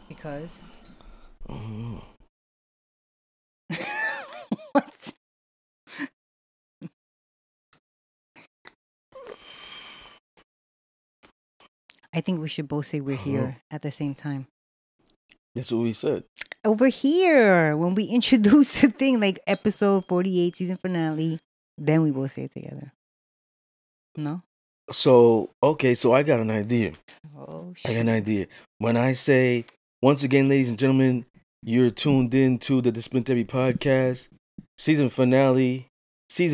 Because Oh. what? I think we should both say we're here at the same time. That's what we said. Over here, when we introduce the thing, like episode 48, season finale, then we both say it together. No? So, okay, so I got an idea. Oh, I got shit. an idea. When I say, once again, ladies and gentlemen, you're tuned in to the DisciplineBeast podcast, season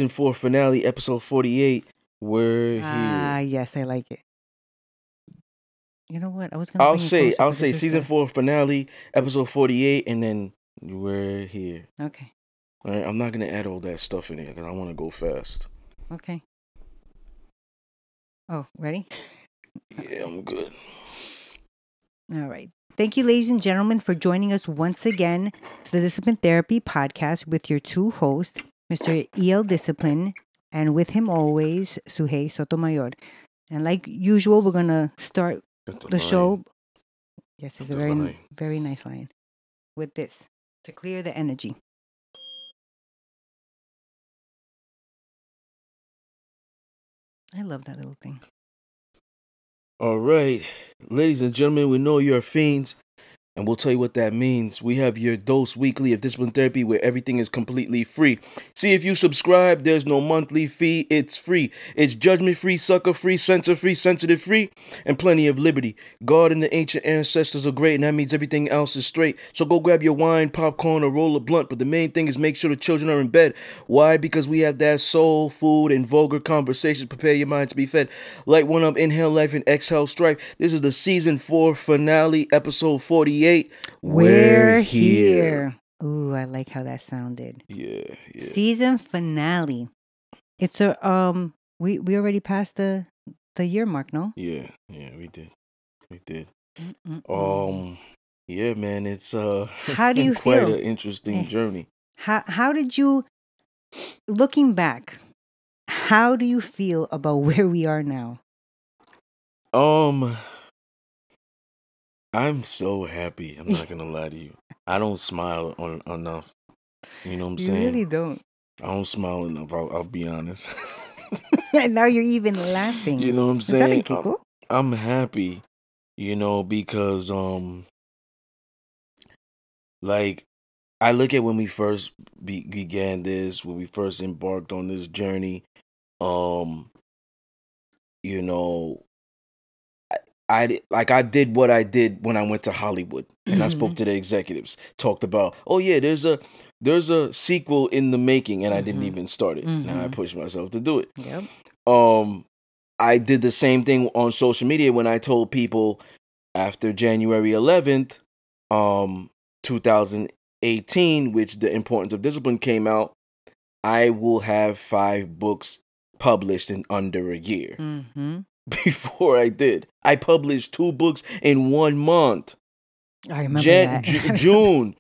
4 finale, episode 48. We're Ah, here. yes, I like it. You know what? I was gonna bring it closer, I'll but say this is season the- 4 finale, episode 48, and then we're here. Okay. All right, I'm not gonna add all that stuff in here because I want to go fast. Okay. Oh, ready? Yeah, I'm good. All right. Thank you, ladies and gentlemen, for joining us once again to the Discipline Therapy podcast with your two hosts, Mr. E.L. Discipline, and with him always, Suhey Sotomayor. And like usual, we're going to start the show. Yes, it's a very, very nice line. With this, to clear the energy. I love that little thing. All right, ladies and gentlemen, we know you're fiends, and we'll tell you what that means. We have your dose weekly of discipline therapy where everything is completely free. See, if you subscribe, there's no monthly fee. It's free. It's judgment-free, sucker-free, censor-free, sensitive-free, and plenty of liberty. God and the ancient ancestors are great, and that means everything else is straight. So go grab your wine, popcorn, or roll a blunt, but the main thing is make sure the children are in bed. Why? Because we have that soul food and vulgar conversations. Prepare your mind to be fed. Light one up, inhale life, and exhale strife. This is the season 4 finale, episode 48. We're here. Ooh, I like how that sounded. Yeah. Season finale. It's a we already passed the year mark, no? Yeah, we did. Mm-mm-mm. Yeah, man, it's How do you quite feel? an interesting journey. How did you, looking back, how do you feel about where we are now? I'm so happy. I'm not gonna lie to you. I don't smile enough. You know what I'm You saying? really don't. I don't smile enough. I'll be honest. And now you're even laughing. You know what I'm Is that saying? a giggle? I'm happy, because like I look at when we first began this, when we first embarked on this journey. You know, I did what I did when I went to Hollywood, and I spoke to the executives, talked about, oh yeah, there's a sequel in the making, and I didn't even start it. Now I pushed myself to do it. Yep. I did the same thing on social media when I told people after January 11th, 2018, which The Importance of Discipline came out, I will have 5 books published in under a year. Before I did, I published 2 books in 1 month. I remember that. June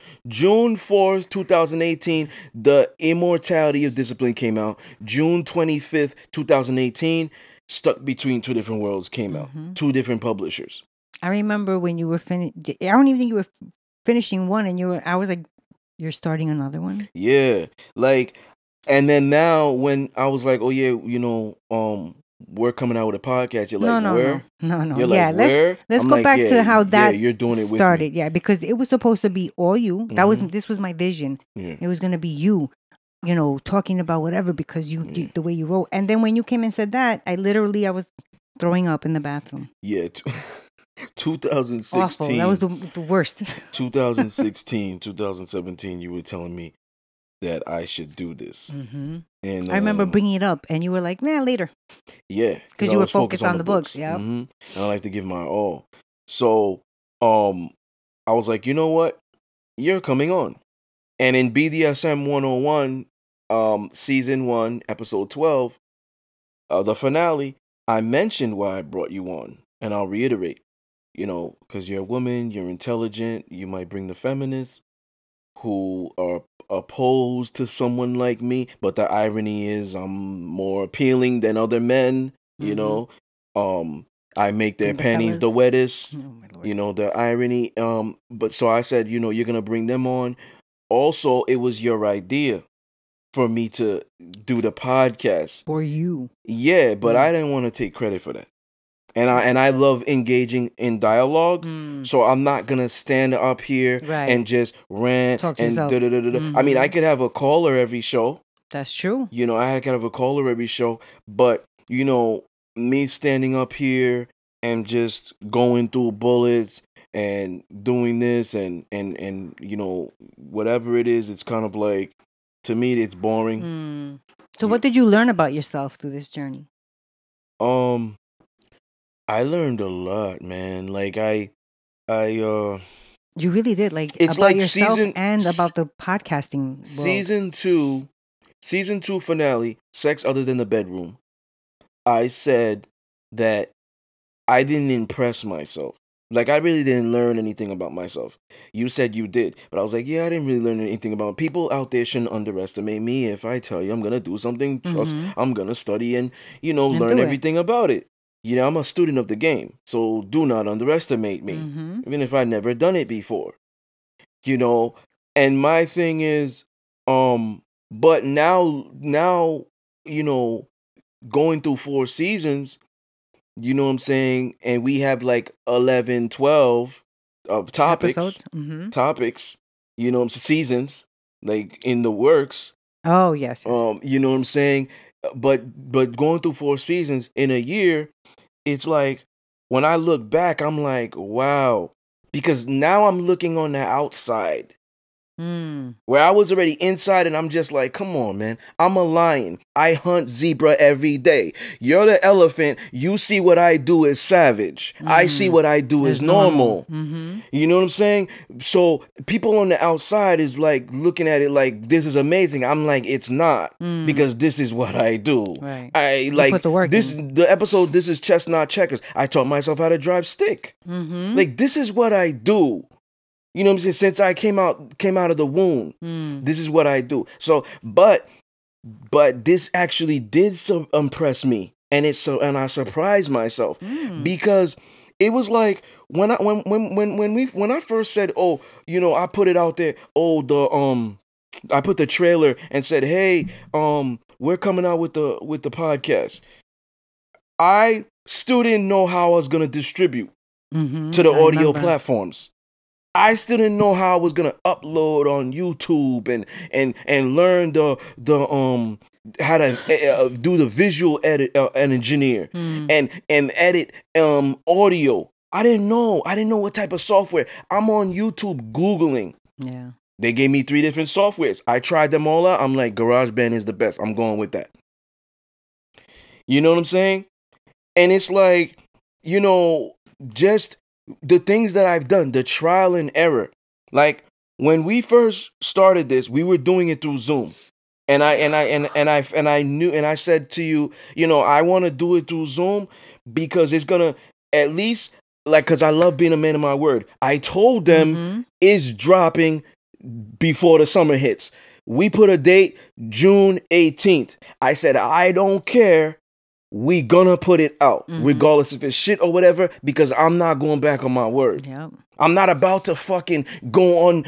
4th, 2018, The Immortality of Discipline came out. June 25th, 2018, Stuck Between Two Different Worlds came out. 2 different publishers. I remember when you were I don't even think you were finishing one, and I was like, you're starting another one? Yeah. And then now when I was like, oh yeah, we're coming out with a podcast. You're like, where? No. You're Yeah, like, where? let's I'm go like, back to how that you're doing it with started. me. Yeah, because it was supposed to be all you. This was my vision. Yeah. It was gonna be you, talking about whatever because you the way you wrote. And then when you came and said that, I was throwing up in the bathroom. Yeah. 2016. Awful. That was the worst. 2016, 2017, you were telling me that I should do this. And I remember bringing it up, and you were like, "Nah, later." Yeah, because you were focused on the books. Yeah, and I like to give my all. So, I was like, you know what, you're coming on, and in BDSM 101, season 1, episode 12, the finale, I mentioned why I brought you on, and I'll reiterate. Because you're a woman, you're intelligent, you might bring the feminists who are opposed to someone like me, but the irony is I'm more appealing than other men, I make their And the panties the fellas? wettest. Oh my Lord. You know, the irony. But so I said, you know, you're gonna bring them on. Also, it was your idea for me to do the podcast. For you. Yeah, but I didn't want to take credit for that. And I love engaging in dialogue. So I'm not gonna stand up here Right. and just rant Talk to and yourself. I mean, I could have a caller every show. That's true. You know, I could have a caller every show, but you know, me standing up here and just going through bullets and doing this and you know, whatever it is, it's kind of like, to me, it's boring. So what did you learn about yourself through this journey? I learned a lot, man. Like You really did, like, it's about like yourself and about the podcasting world. Season 2 finale, Sex Other Than the Bedroom. I said that I didn't impress myself. Like, I really didn't learn anything about myself. You said you did, but I was like, yeah, I didn't really learn anything about people out there. Shouldn't underestimate me. If I tell you I'm gonna do something, trust I'm gonna study and, you know, And learn do it. everything about it. You know, I'm a student of the game, so do not underestimate me, even if I've never done it before. You know, and my thing is, but now, you know, going through 4 seasons, you know what I'm saying, and we have like 11, 12 of topics, Episodes? topics, you know, seasons, like in the works. Oh, yes. You know what I'm saying, but going through 4 seasons in a year, it's like, when I look back, I'm like, wow, because now I'm looking on the outside. Where I was already inside and I'm just like, come on, man. I'm a lion. I hunt zebra every day. You're the elephant. You see what I do is savage. I see what I do is normal. You know what I'm saying? So people on the outside is like looking at it like, this is amazing. I'm like, it's not, because this is what I do. Right. I like put the work this. in. The episode, This Is Chess Not Checkers. I taught myself how to drive stick. Like, this is what I do. You know what I'm saying? Since I came out of the womb, this is what I do. So, but this actually did impress me, and I surprised myself, because it was like when I first said, oh, you know, I put it out there, I put the trailer and said, hey, we're coming out with the podcast. I still didn't know how I was gonna distribute to the audio platforms. I still didn't know how I was gonna upload on YouTube and learn the how to do the visual edit and engineer and edit audio. I didn't know what type of software. I'm on YouTube Googling. Yeah. They gave me 3 different softwares. I tried them all out. I'm like, GarageBand is the best. I'm going with that. You know what I'm saying? And it's like, you know, just the things that I've done, the trial and error. Like, when we first started this, we were doing it through Zoom. And I knew, and I said to you, you know, I want to do it through Zoom because it's gonna at least, like, because I love being a man of my word. I told them it's dropping before the summer hits. We put a date, June 18th. I said, I don't care. We gonna put it out, regardless if it's shit or whatever, because I'm not going back on my word. Yep. I'm not about to fucking go on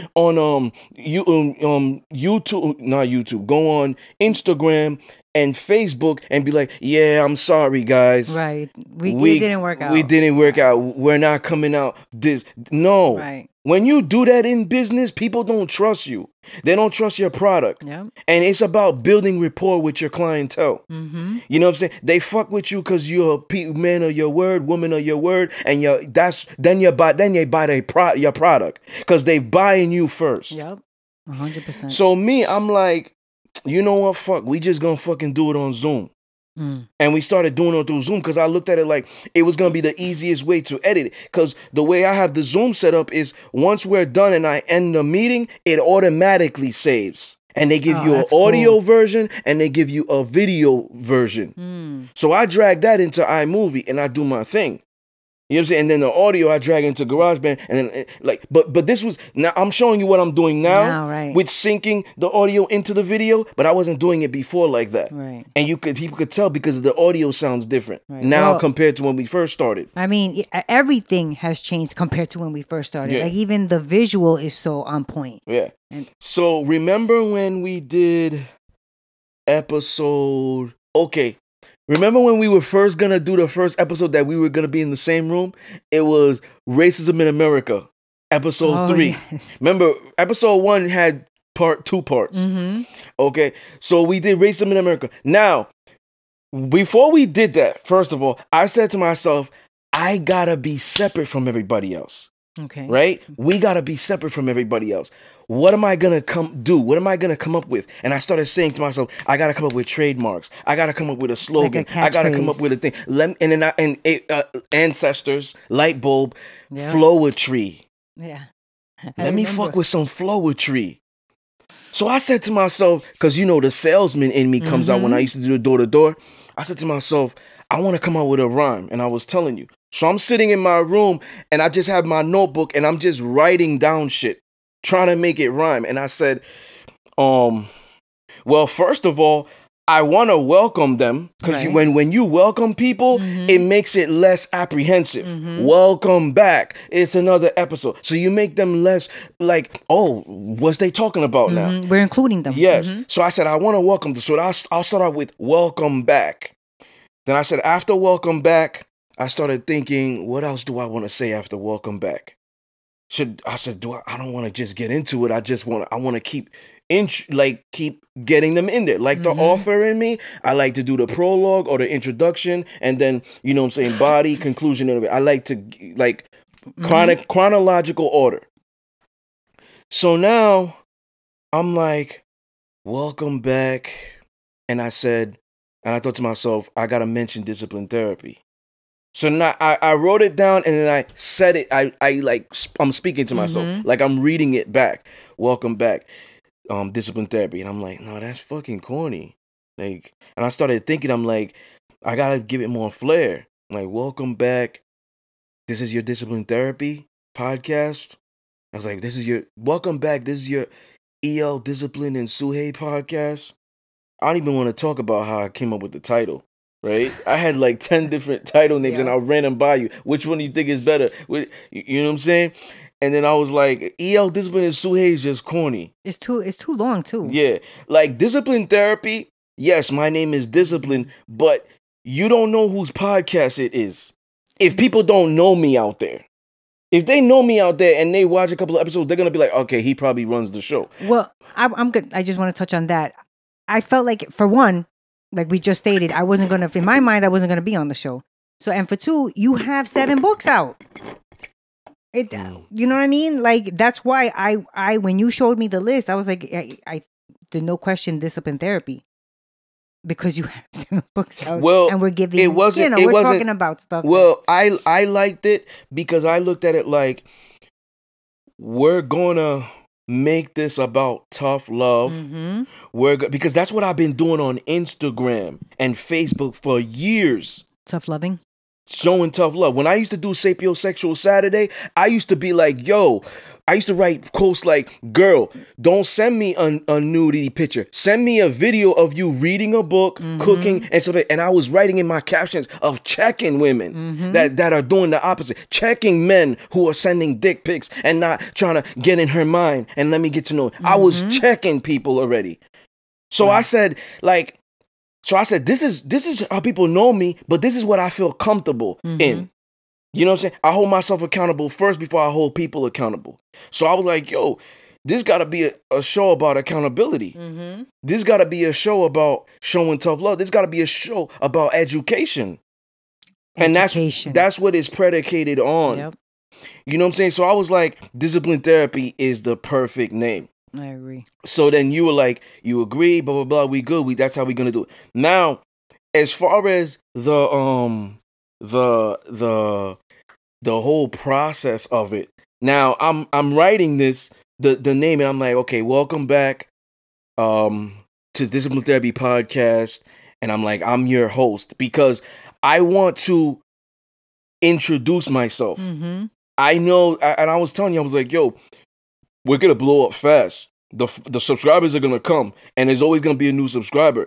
YouTube, not YouTube, go on Instagram and Facebook and be like, yeah, I'm sorry, guys. Right. We didn't work out. We didn't work out. We're not coming out. No. Right. When you do that in business, people don't trust you. They don't trust your product. Yep. And it's about building rapport with your clientele. You know what I'm saying? They fuck with you because you're a man of your word, woman of your word, and then you buy your product because they buying you first. Yep. 100%. So me, I'm like, you know what? Fuck, we just gonna fucking do it on Zoom. And we started doing it through Zoom because I looked at it like it was going to be the easiest way to edit it. Because the way I have the Zoom set up is once we're done and I end the meeting, it automatically saves. And they give you an audio version and they give you a video version. So I drag that into iMovie and I do my thing. You know what I'm saying? And then the audio I drag into GarageBand, and then but this was, now I'm showing you what I'm doing now, right. with syncing the audio into the video, but I wasn't doing it before like that. Right. And people could tell because the audio sounds different Right. now Well, compared to when we first started. I mean, everything has changed compared to when we first started. Yeah. Like even the visual is so on point. Yeah. And So remember when we did episode? Okay. Remember when we were first gonna do the first episode that we were gonna be in the same room? It was Racism in America, episode 3. Yes. Remember, episode 1 had two parts. Mm-hmm. Okay, so we did Racism in America. Now, before we did that, first of all, I said to myself, I gotta be separate from everybody else. Okay. Right? We gotta be separate from everybody else. What am I gonna do? What am I gonna come up with? And I started saying to myself, I gotta come up with trademarks. I gotta come up with a slogan. Like a I gotta come up catchphrase. with a thing. Ancestors, light bulb, Yeah. flowetry. Yeah. Let me fuck with some flowetry. So I said to myself, because you know the salesman in me comes out when I used to do the door to door. I said to myself, I want to come out with a rhyme, and I was telling you. So I'm sitting in my room, and I just have my notebook, and I'm just writing down shit, trying to make it rhyme. And I said, well, first of all, I want to welcome them, because Right. when you welcome people, it makes it less apprehensive. Welcome back. It's another episode. So you make them less like, oh, what's they talking about now? We're including them. Yes. Mm-hmm. So I said, I want to welcome them. So I'll start out with welcome back. Then I said, after welcome back, I started thinking, what else do I want to say after welcome back? I don't want to just get into it. I want to keep getting them in there. Like the author in me, I like to do the prologue or the introduction, and then, you know what I'm saying, body, conclusion, and I like to chronological order. So now I'm like, welcome back. And I thought to myself, I got to mention discipline therapy. So now I wrote it down, and then I said it. I'm speaking to myself, like I'm reading it back. Welcome back, discipline therapy. And I'm like, no, that's fucking corny. Like, and I started thinking, I'm like, I gotta give it more flair. Like, welcome back. This is your discipline therapy podcast. I was like, welcome back. This is your EL Discipline and Suhei podcast. I don't even want to talk about how I came up with the title. Right? I had like 10 different title names, and I ran them by you. Which one do you think is better? You know what I'm saying? And then I was like, EL Discipline and Suhei is just corny. It's too long too. Yeah. Like discipline therapy, yes, my name is Discipline, but you don't know whose podcast it is. If people don't know me out there. If they know me out there and they watch a couple of episodes, they're going to be like, okay, he probably runs the show. Well, I'm good. I just want to touch on that. I felt like, for one, like we just stated, in my mind, I wasn't going to be on the show. So, and for two, you have 7 books out. You know what I mean? Like, that's why I when you showed me the list, I was like, I did no question discipline therapy. Because you have 7 books out. Well, and we're giving, we're talking about stuff. Well, I liked it because I looked at it like, we're going to make this about tough love. Because that's what I've been doing on Instagram and Facebook for years. Tough loving. Showing tough love. When I used to do Sapiosexual Saturday, I used to be like, yo, I used to write quotes like, girl, don't send me a nudity picture. Send me a video of you reading a book, cooking, and stuff. And I was writing in my captions of checking women that are doing the opposite. Checking men who are sending dick pics and not trying to get in her mind and let me get to know it. I was checking people already. So I said, this is how people know me, but this is what I feel comfortable in. You know what I'm saying? I hold myself accountable first before I hold people accountable. So I was like, yo, this got to be a show about accountability. This got to be a show about showing tough love. This got to be a show about education. And that's what it's predicated on. Yep. You know what I'm saying? So I was like, discipline therapy is the perfect name. I agree. So then you were like, you agree, blah, blah, blah, we good. That's how we going to do it. Now, as far as the whole process of it, now I'm writing this, the name, and I'm like, okay, welcome back to Discipline Therapy Podcast. And I'm like, I'm your host because I want to introduce myself. Mm-hmm. I know, and I was telling you, I was like, yo, we're going to blow up fast. The subscribers are going to come, and there's always going to be a new subscriber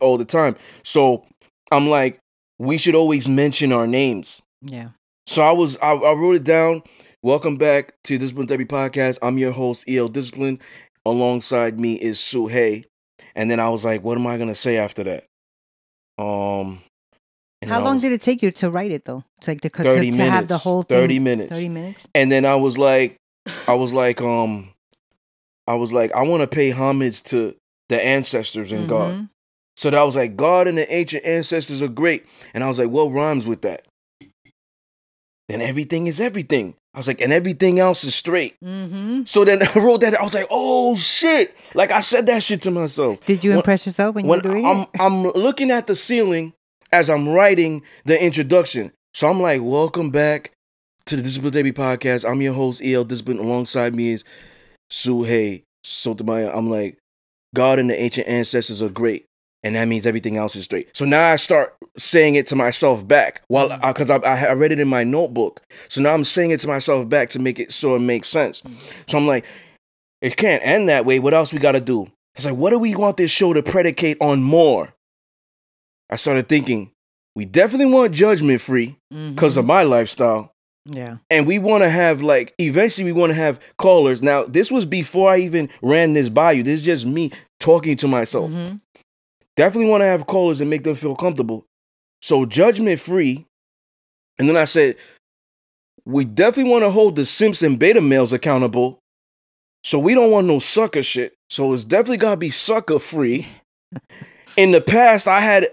all the time. So I'm like, we should always mention our names. Yeah. So I wrote it down. Welcome back to Discipline Therapy Podcast. I'm your host, EL Discipline. Alongside me is Suhay. And then I was like, what am I going to say after that? How long did it take you to write it, though? It's like 30 minutes. Have the whole thing. 30 minutes. 30 minutes. And then I was like, I want to pay homage to the ancestors and God. So that I was like, God and the ancient ancestors are great. And I was like, what rhymes with that? Then everything is everything. I was like, and everything else is straight. So then I wrote that. I was like, oh, shit. Like, I said that shit to myself. Did you impress yourself when you were doing it? I'm looking at the ceiling as I'm writing the introduction. So I'm like, welcome back to the Discipline Therapy Podcast. I'm your host, EL Discipline. Alongside me is Suhay Sotomayor. I'm like, God and the ancient ancestors are great. And that means everything else is straight. So now I start saying it to myself back because I read it in my notebook. So now I'm saying it to myself back to make it sort of make sense. So I'm like, it can't end that way. What else we got to do? It's like, what do we want this show to predicate on more? I started thinking, we definitely want judgment free because of my lifestyle. Yeah. And we want to have eventually we want to have callers. Now, this was before I even ran this by you. This is just me talking to myself. Definitely want to have callers and make them feel comfortable. So judgment free. And then I said, we definitely want to hold the simps and beta males accountable. So we don't want no sucker shit. So it's definitely got to be sucker free. In the past, I had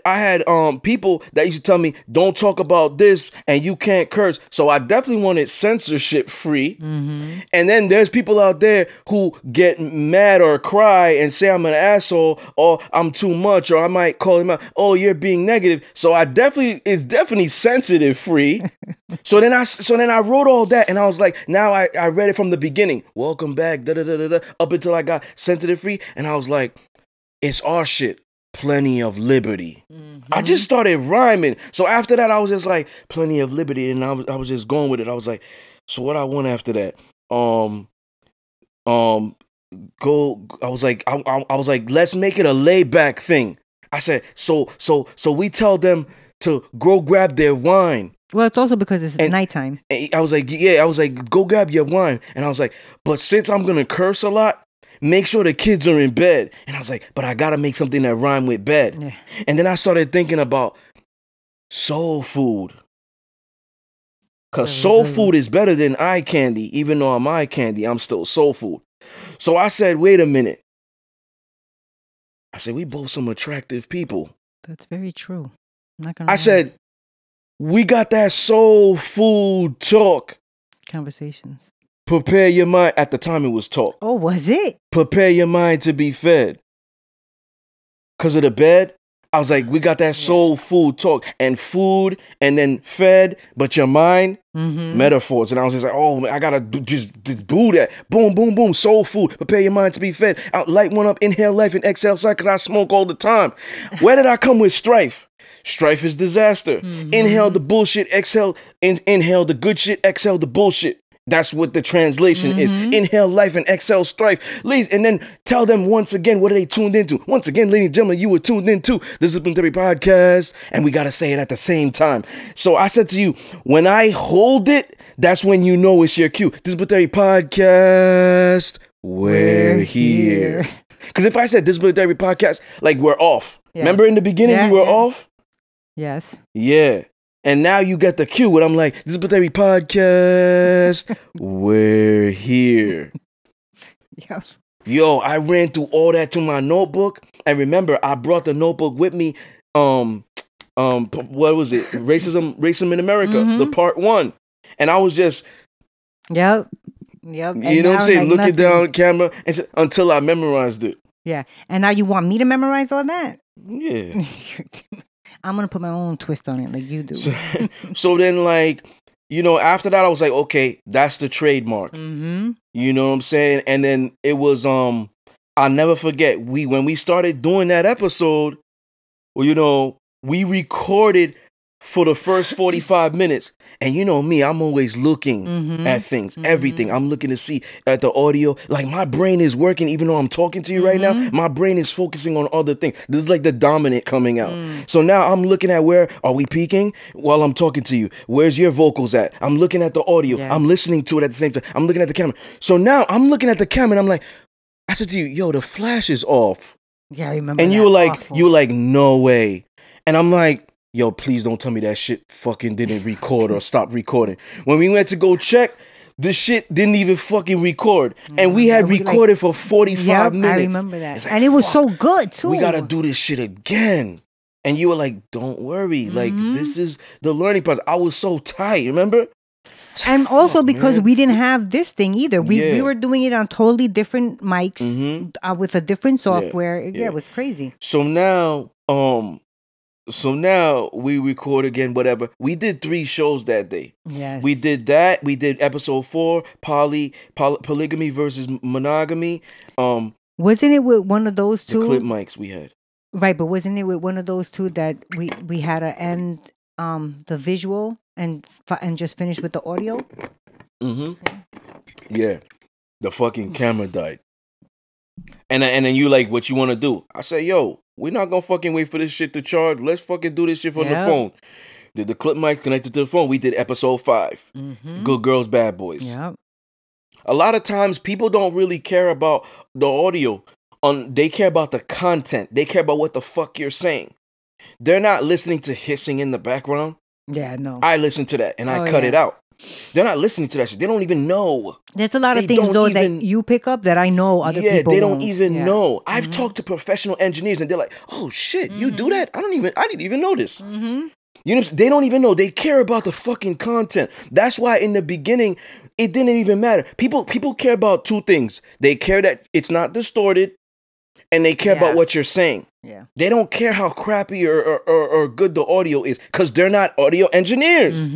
people that used to tell me, don't talk about this and you can't curse. So I definitely wanted censorship free. And then there's people out there who get mad or cry and say I'm an asshole or I'm too much or I might call him out, oh, you're being negative. So it's definitely sensitive free. So then I wrote all that and I was like, now I read it from the beginning. Welcome back, up until I got sensitive free. And I was like, it's our shit. Plenty of liberty. I just started rhyming. So after that, I was just like, plenty of liberty. And I was just going with it. I was like, so what I want after that? I was like, let's make it a laid back thing. I said, so we tell them to go grab their wine. Well, it's also because it's nighttime. And I was like, go grab your wine. And I was like, but since I'm going to curse a lot, make sure the kids are in bed. And I was like, but I got to make something that rhyme with bed. Yeah. And then I started thinking about soul food. Because soul food is better than eye candy. Even though I'm eye candy, I'm still soul food. So I said, wait a minute. I said, we both some attractive people. That's very true. I'm not gonna I said, we got that soul food talk. Conversations. Prepare your mind. At the time, it was talk. Oh, was it? Prepare your mind to be fed. Because of the bed, I was like, we got that soul food talk. And food, and then fed, but your mind, metaphors. And I was just like, oh, I got to just boo that. Boom, boom, boom. Soul food. Prepare your mind to be fed. Light one up, inhale life, and exhale sight, because I smoke all the time. Where did I come with strife? Strife is disaster. Inhale the bullshit, exhale, inhale the good shit, exhale the bullshit. That's what the translation is. Inhale life and exhale strife. Ladies, and then tell them once again, what are they tuned into? Once again, ladies and gentlemen, you were tuned into the Discipline Therapy Podcast, and we got to say it at the same time. So I said to you, when I hold it, that's when you know it's your cue. Discipline Therapy Podcast, we're here. Because if I said Discipline Therapy Podcast, like we're off. Yeah. Remember in the beginning we were off? Yes. Yeah. And now you get the cue, and I'm like, this is Therapy Podcast. We're here. Yep. Yo, I ran through all that to my notebook. And remember, I brought the notebook with me. What was it? Racism in America, the part 1. And I was just... Yep. You know what I'm saying? Like looking down camera until I memorized it. Yeah. And now you want me to memorize all that? Yeah. I'm going to put my own twist on it like you do. So then, like, you know, after that, I was like, okay, that's the trademark. You know what I'm saying? And then it was, I'll never forget, when we started doing that episode, well, you know, we recorded for the first 45 minutes. And you know me, I'm always looking at things, everything. I'm looking to see at the audio. Like my brain is working even though I'm talking to you right now. My brain is focusing on other things. This is like the dominant coming out. So now I'm looking at where are we peaking while I'm talking to you? Where's your vocals at? I'm looking at the audio. Yeah. I'm listening to it at the same time. I'm looking at the camera. So now I'm looking at the camera and I'm like, I said to you, yo, the flash is off. Yeah, I remember. And that. you were like, no way. And I'm like, yo, please don't tell me that shit fucking didn't record or stop recording. When we went to go check, the shit didn't even fucking record. And we had recorded for 45 minutes. I remember that. Like, and it was so good, too. We got to do this shit again. And you were like, don't worry. Like, this is the learning process. I was so tight, remember? And also because we didn't have this thing either. We were doing it on totally different mics with a different software. Yeah, it was crazy. So now we record again, whatever. We did 3 shows that day. Yes. We did that. We did episode 4, polygamy versus monogamy. Wasn't it with one of those two? The clip mics we had. Right, but wasn't it with one of those two that we had to end the visual and just finish with the audio? Yeah. The fucking camera died. And then you like, what you want to do? I say, yo, we're not going to fucking wait for this shit to charge. Let's fucking do this shit from the phone. Did the clip mic connected to the phone. We did episode 5. Good Girls, Bad Boys. Yeah. A lot of times people don't really care about the audio. They care about the content. They care about what the fuck you're saying. They're not listening to hissing in the background. Yeah, no. I listen to that and I cut it out. They're not listening to that shit. They don't even know. There's a lot of things though that you pick up that I know other people they don't won't. even know. I've talked to professional engineers and they're like, "Oh shit, you do that? I didn't even know this." You know, they don't even know. They care about the fucking content. That's why in the beginning, it didn't even matter. People care about 2 things. They care that it's not distorted, and they care about what you're saying. Yeah. They don't care how crappy or good the audio is because they're not audio engineers.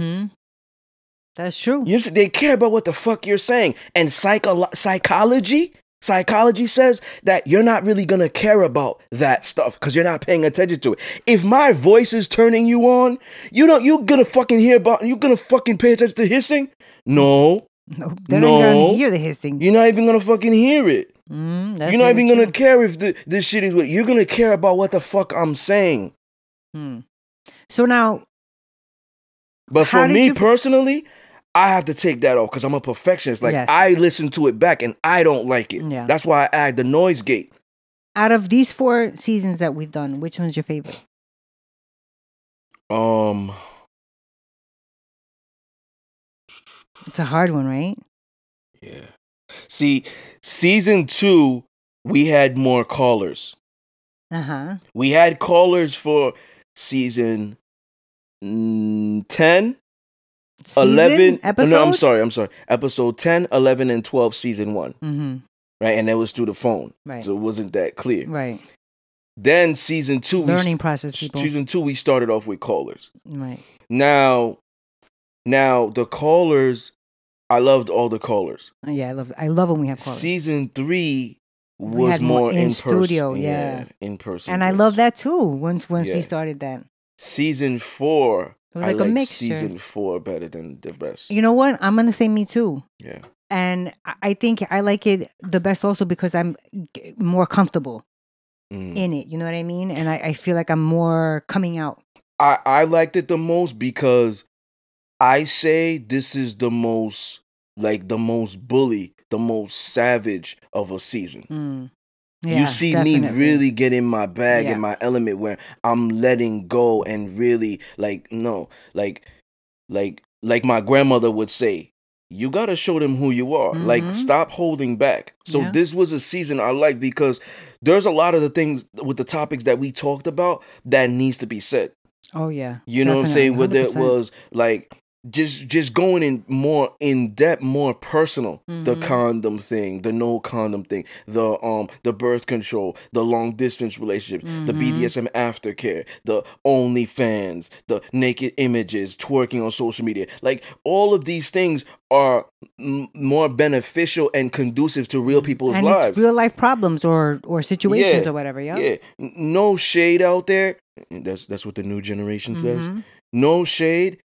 That's true. They care about what the fuck you're saying. And psychology says that you're not really going to care about that stuff because you're not paying attention to it. If my voice is turning you on, you're going to fucking you're going to fucking pay attention to hissing? No. No, they're not going to hear the hissing. You're not even going to fucking hear it. You're not even going to care if this shit is what you're going to care about what the fuck I'm saying. So now. But for me personally, I have to take that off because I'm a perfectionist. Like, I listen to it back and I don't like it. Yeah. That's why I add the noise gate. Out of these 4 seasons that we've done, which one's your favorite? It's a hard one, right? Yeah. See, season 2, we had more callers. We had callers for season 10. 11 episode? No, I'm sorry. Episode 10, 11, and 12, season 1. Right, and that was through the phone. Right. So it wasn't that clear. Right. Then season 2, learning process, people. Season 2, we started off with callers. Right. Now the callers, I loved all the callers. Yeah, I love when we have callers. Season 3 was more in studio, person. In person. And I love that too. Once we started that. Season 4. It was like a mixture. Season 4 better than the best. You know what? I'm going to say me too. Yeah. And I think I like it the best also because I'm more comfortable in it. You know what I mean? And I feel like I'm more coming out. I liked it the most because I say this is the most bully, the most savage of a season. Yeah, you see me really get in my bag, in my element where I'm letting go and really like my grandmother would say, you got to show them who you are. Like, stop holding back. So this was a season I like because there's a lot of the things with the topics that we talked about that needs to be said. Oh, yeah. You know what I'm saying? Whether it was like just going in more in depth, more personal. The condom thing, the no condom thing, the birth control, the long distance relationship, the BDSM aftercare, the OnlyFans, the naked images, twerking on social media. Like, all of these things are more beneficial and conducive to real people's lives. It's real life problems or situations or whatever. Yeah. No shade out there. That's what the new generation says. no shade.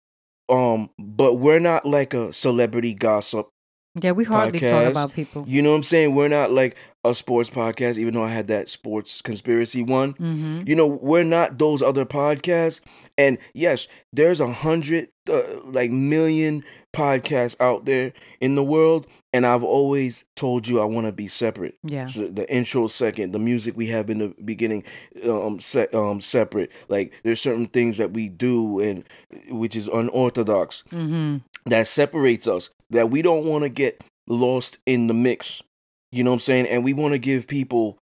But we're not like a celebrity gossip Yeah, we hardly talk podcast. about people. You know what I'm saying? We're not like a sports podcast, even though I had that sports conspiracy one. Mm-hmm. You know, we're not those other podcasts. And yes, there's 100 million podcasts out there in the world, and I've always told you I want to be separate. Yeah. So the intro second, the music we have in the beginning, separate. Like there's certain things that we do and which is unorthodox that separates us, that we don't want to get lost in the mix. You know what I'm saying? And we want to give people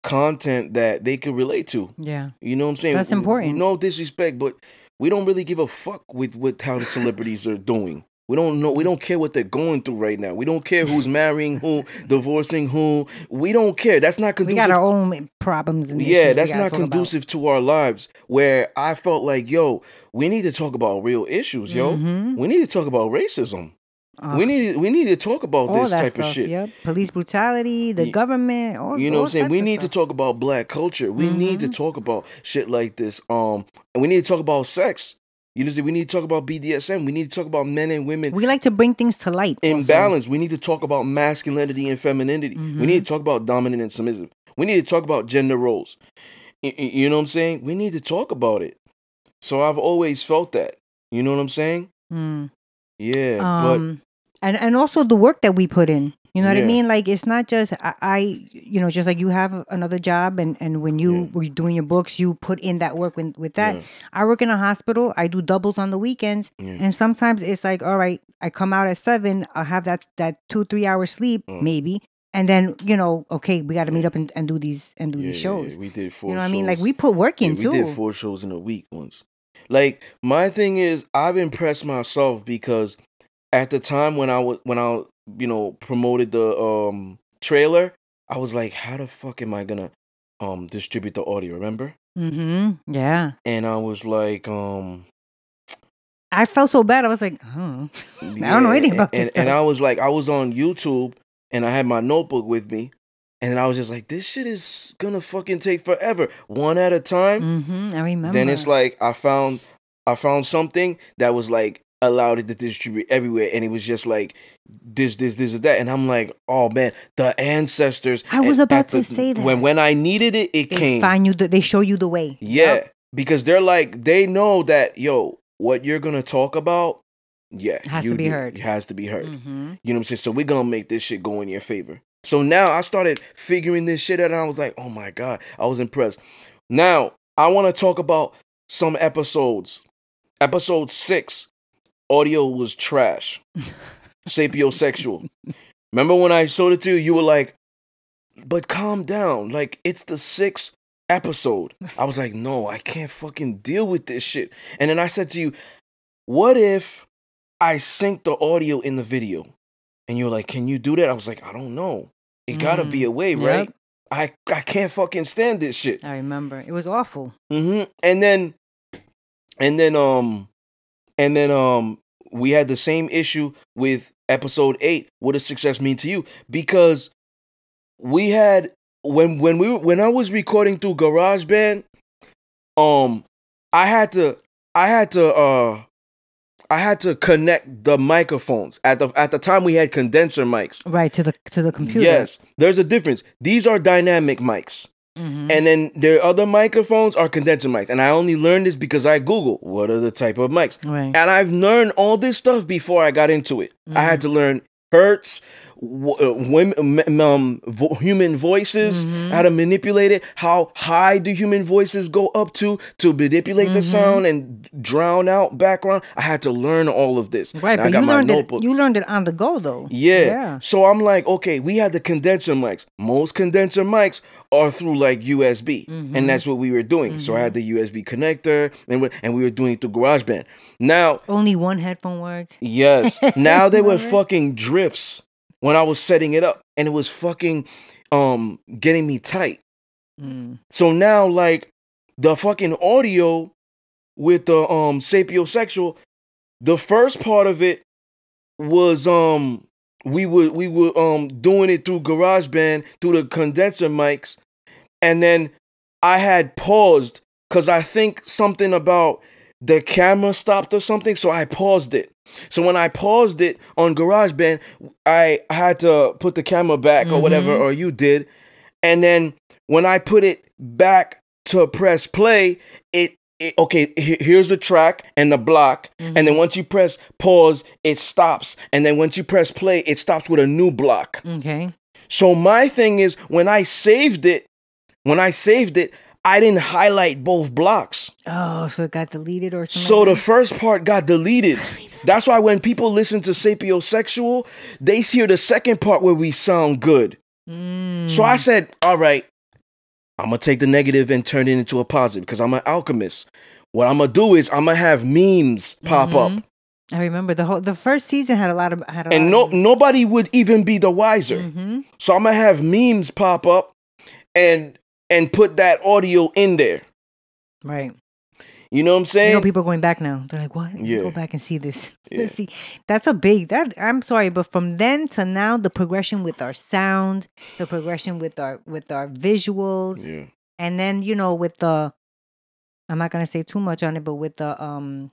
content that they can relate to. Yeah. You know what I'm saying? That's important. No disrespect, but we don't really give a fuck with how the celebrities are doing. We don't know. We don't care what they're going through right now. We don't care who's marrying who, divorcing who. We don't care. That's not conducive. We got our own problems. And that's not conducive to our lives. Where I felt like, yo, we need to talk about real issues, yo. We need to talk about racism. We need to talk about this type of shit. Yep. Police brutality, the government. You know what I'm saying? We need to talk about black culture. We need to talk about shit like this. And we need to talk about sex. You know, we need to talk about BDSM. We need to talk about men and women. We like to bring things to light. Balance. We need to talk about masculinity and femininity. We need to talk about dominant and submissive. We need to talk about gender roles. You know what I'm saying? We need to talk about it. So I've always felt that. You know what I'm saying? Yeah, but and also the work that we put in. You know what I mean? Like, it's not just, just like you have another job and when you were doing your books, you put in that work with that. I work in a hospital. I do doubles on the weekends. And sometimes it's like, all right, I come out at 7. I'll have that 2-3 hour sleep, maybe. And then, okay, we got to meet up and do these shows. Yeah, we did 4 shows. You know what I mean? Like, we put work in too. We did 4 shows in a week once. Like, my thing is, I've impressed myself because at the time when I promoted the trailer, I was like, how the fuck am I gonna distribute the audio, remember? Yeah. And I was like, I felt so bad. I was like, I don't know anything about this stuff. And I was like, I was on YouTube and I had my notebook with me. And I was just like, this shit is gonna fucking take forever. One at a time. I remember. Then it's like I found something that was like allowed it to distribute everywhere, and it was just like this or that. And I'm like, oh man, the ancestors. I was about to say that. When I needed it, they came. Find you. They show you the way. Yeah, because they're like, they know that, yo, what you're gonna talk about, it has to be heard. It has to be heard. You know what I'm saying? So we're gonna make this shit go in your favor. So now I started figuring this shit out, and I was like, oh my God, I was impressed. Now, I want to talk about some episodes. Episode 6, audio was trash. Sapiosexual. Remember when I showed it to you, you were like, but calm down. Like, it's the 6th episode. I was like, no, I can't fucking deal with this shit. And then I said to you, what if I sync the audio in the video? And you're like, can you do that? I was like, I don't know. It gotta be a way, right? I can't fucking stand this shit. I remember. It was awful. And then we had the same issue with episode 8. What does success mean to you? Because we had when I was recording through GarageBand, I had to connect the microphones. At the time we had condenser mics. Right, to the computer. Yes. There's a difference. These are dynamic mics. And then their other microphones are condenser mics. And I only learned this because I Googled what are the type of mics. Right. And I've learned all this stuff before I got into it. I had to learn hertz, human voices, how to manipulate it, how high do human voices go up to manipulate the sound and drown out background. I had to learn all of this. Right, but you learned it on the go though. Yeah. So I'm like, okay, we had the condenser mics. Most condenser mics are through like USB, and that's what we were doing. So I had the USB connector, and we were doing it through GarageBand. Now only one headphone worked. Yes. Now they were fucking drifts when I was setting it up, and it was fucking getting me tight. So now, like, the fucking audio with the sapiosexual, the first part of it was we were doing it through GarageBand through the condenser mics, and then I had paused because I think something about the camera stopped or something, so I paused it. So when I paused it on GarageBand, I had to put the camera back or whatever, or you did. And then when I put it back to press play, here's the track and the block. And then once you press pause, it stops. And then once you press play, it stops with a new block. Okay. So my thing is, when I saved it, I didn't highlight both blocks. Oh, so it got deleted or something? So the first part got deleted. That's why when people listen to Sapiosexual, they hear the second part where we sound good. So I said, all right, I'm going to take the negative and turn it into a positive because I'm an alchemist. What I'm going to do is I'm going to have memes pop up. I remember the first season had a lot of nobody would even be the wiser. So I'm going to have memes pop up and put that audio in there. Right. You know what I'm saying? You know, people are going back now. They're like, what? Yeah. Go back and see this. Yeah. Let's see. That's I'm sorry, but from then to now, the progression with our sound, the progression with our visuals, and then, you know, with I'm not gonna say too much on it, but with the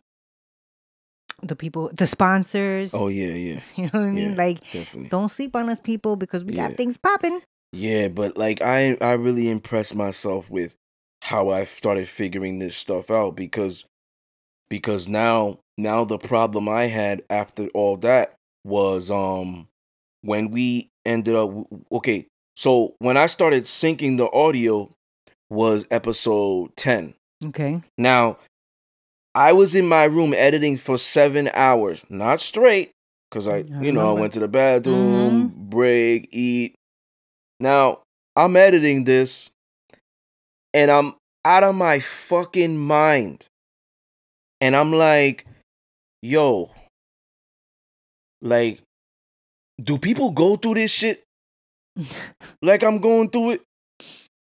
people, the sponsors. Oh yeah, yeah. You know what I mean? Yeah, like, definitely. Don't sleep on us, people, because we got things popping. Yeah, but like I really impressed myself with how I started figuring this stuff out because now the problem I had after all that was when we ended up so when I started syncing the audio was episode 10. Okay. Now I was in my room editing for 7 hours, not straight, because I went to the bathroom, break, eat. Now, I'm editing this, and I'm out of my fucking mind. And I'm like, yo, like, do people go through this shit? Like I'm going through it?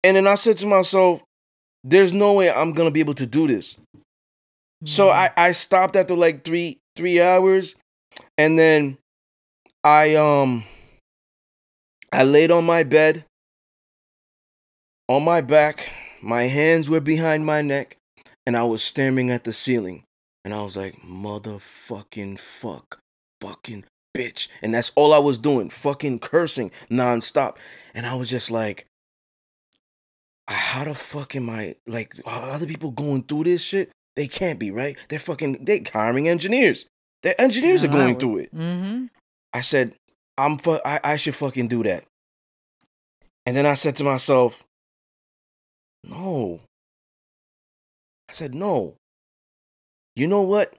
And then I said to myself, there's no way I'm going to be able to do this. So I stopped after like three hours, and then I laid on my bed, on my back, my hands were behind my neck, and I was staring at the ceiling. And I was like, motherfucking fucking bitch. And that's all I was doing, fucking cursing nonstop. And I was just like, how the fuck am I, like, are other people going through this shit? They can't be, right? They're hiring engineers. The engineers are going through it. I said, I should fucking do that. And then I said to myself, no. I said, no. You know what?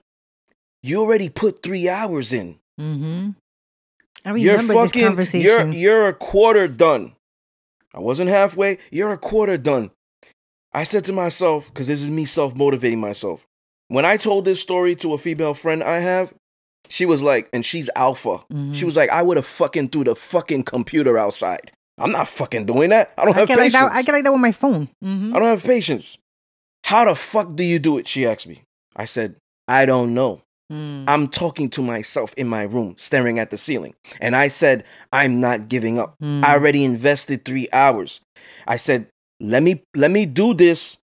You already put 3 hours in. I remember this conversation. You're a quarter done. I wasn't halfway. You're a quarter done. I said to myself, because this is me self-motivating myself. When I told this story to a female friend I have, she was like, and she's alpha. She was like, I would have fucking threw the fucking computer outside. I'm not fucking doing that. I don't have patience. I get like that with my phone. I don't have patience. How the fuck do you do it? She asked me. I said, I don't know. I'm talking to myself in my room, staring at the ceiling. And I said, I'm not giving up. I already invested 3 hours. I said, let me do this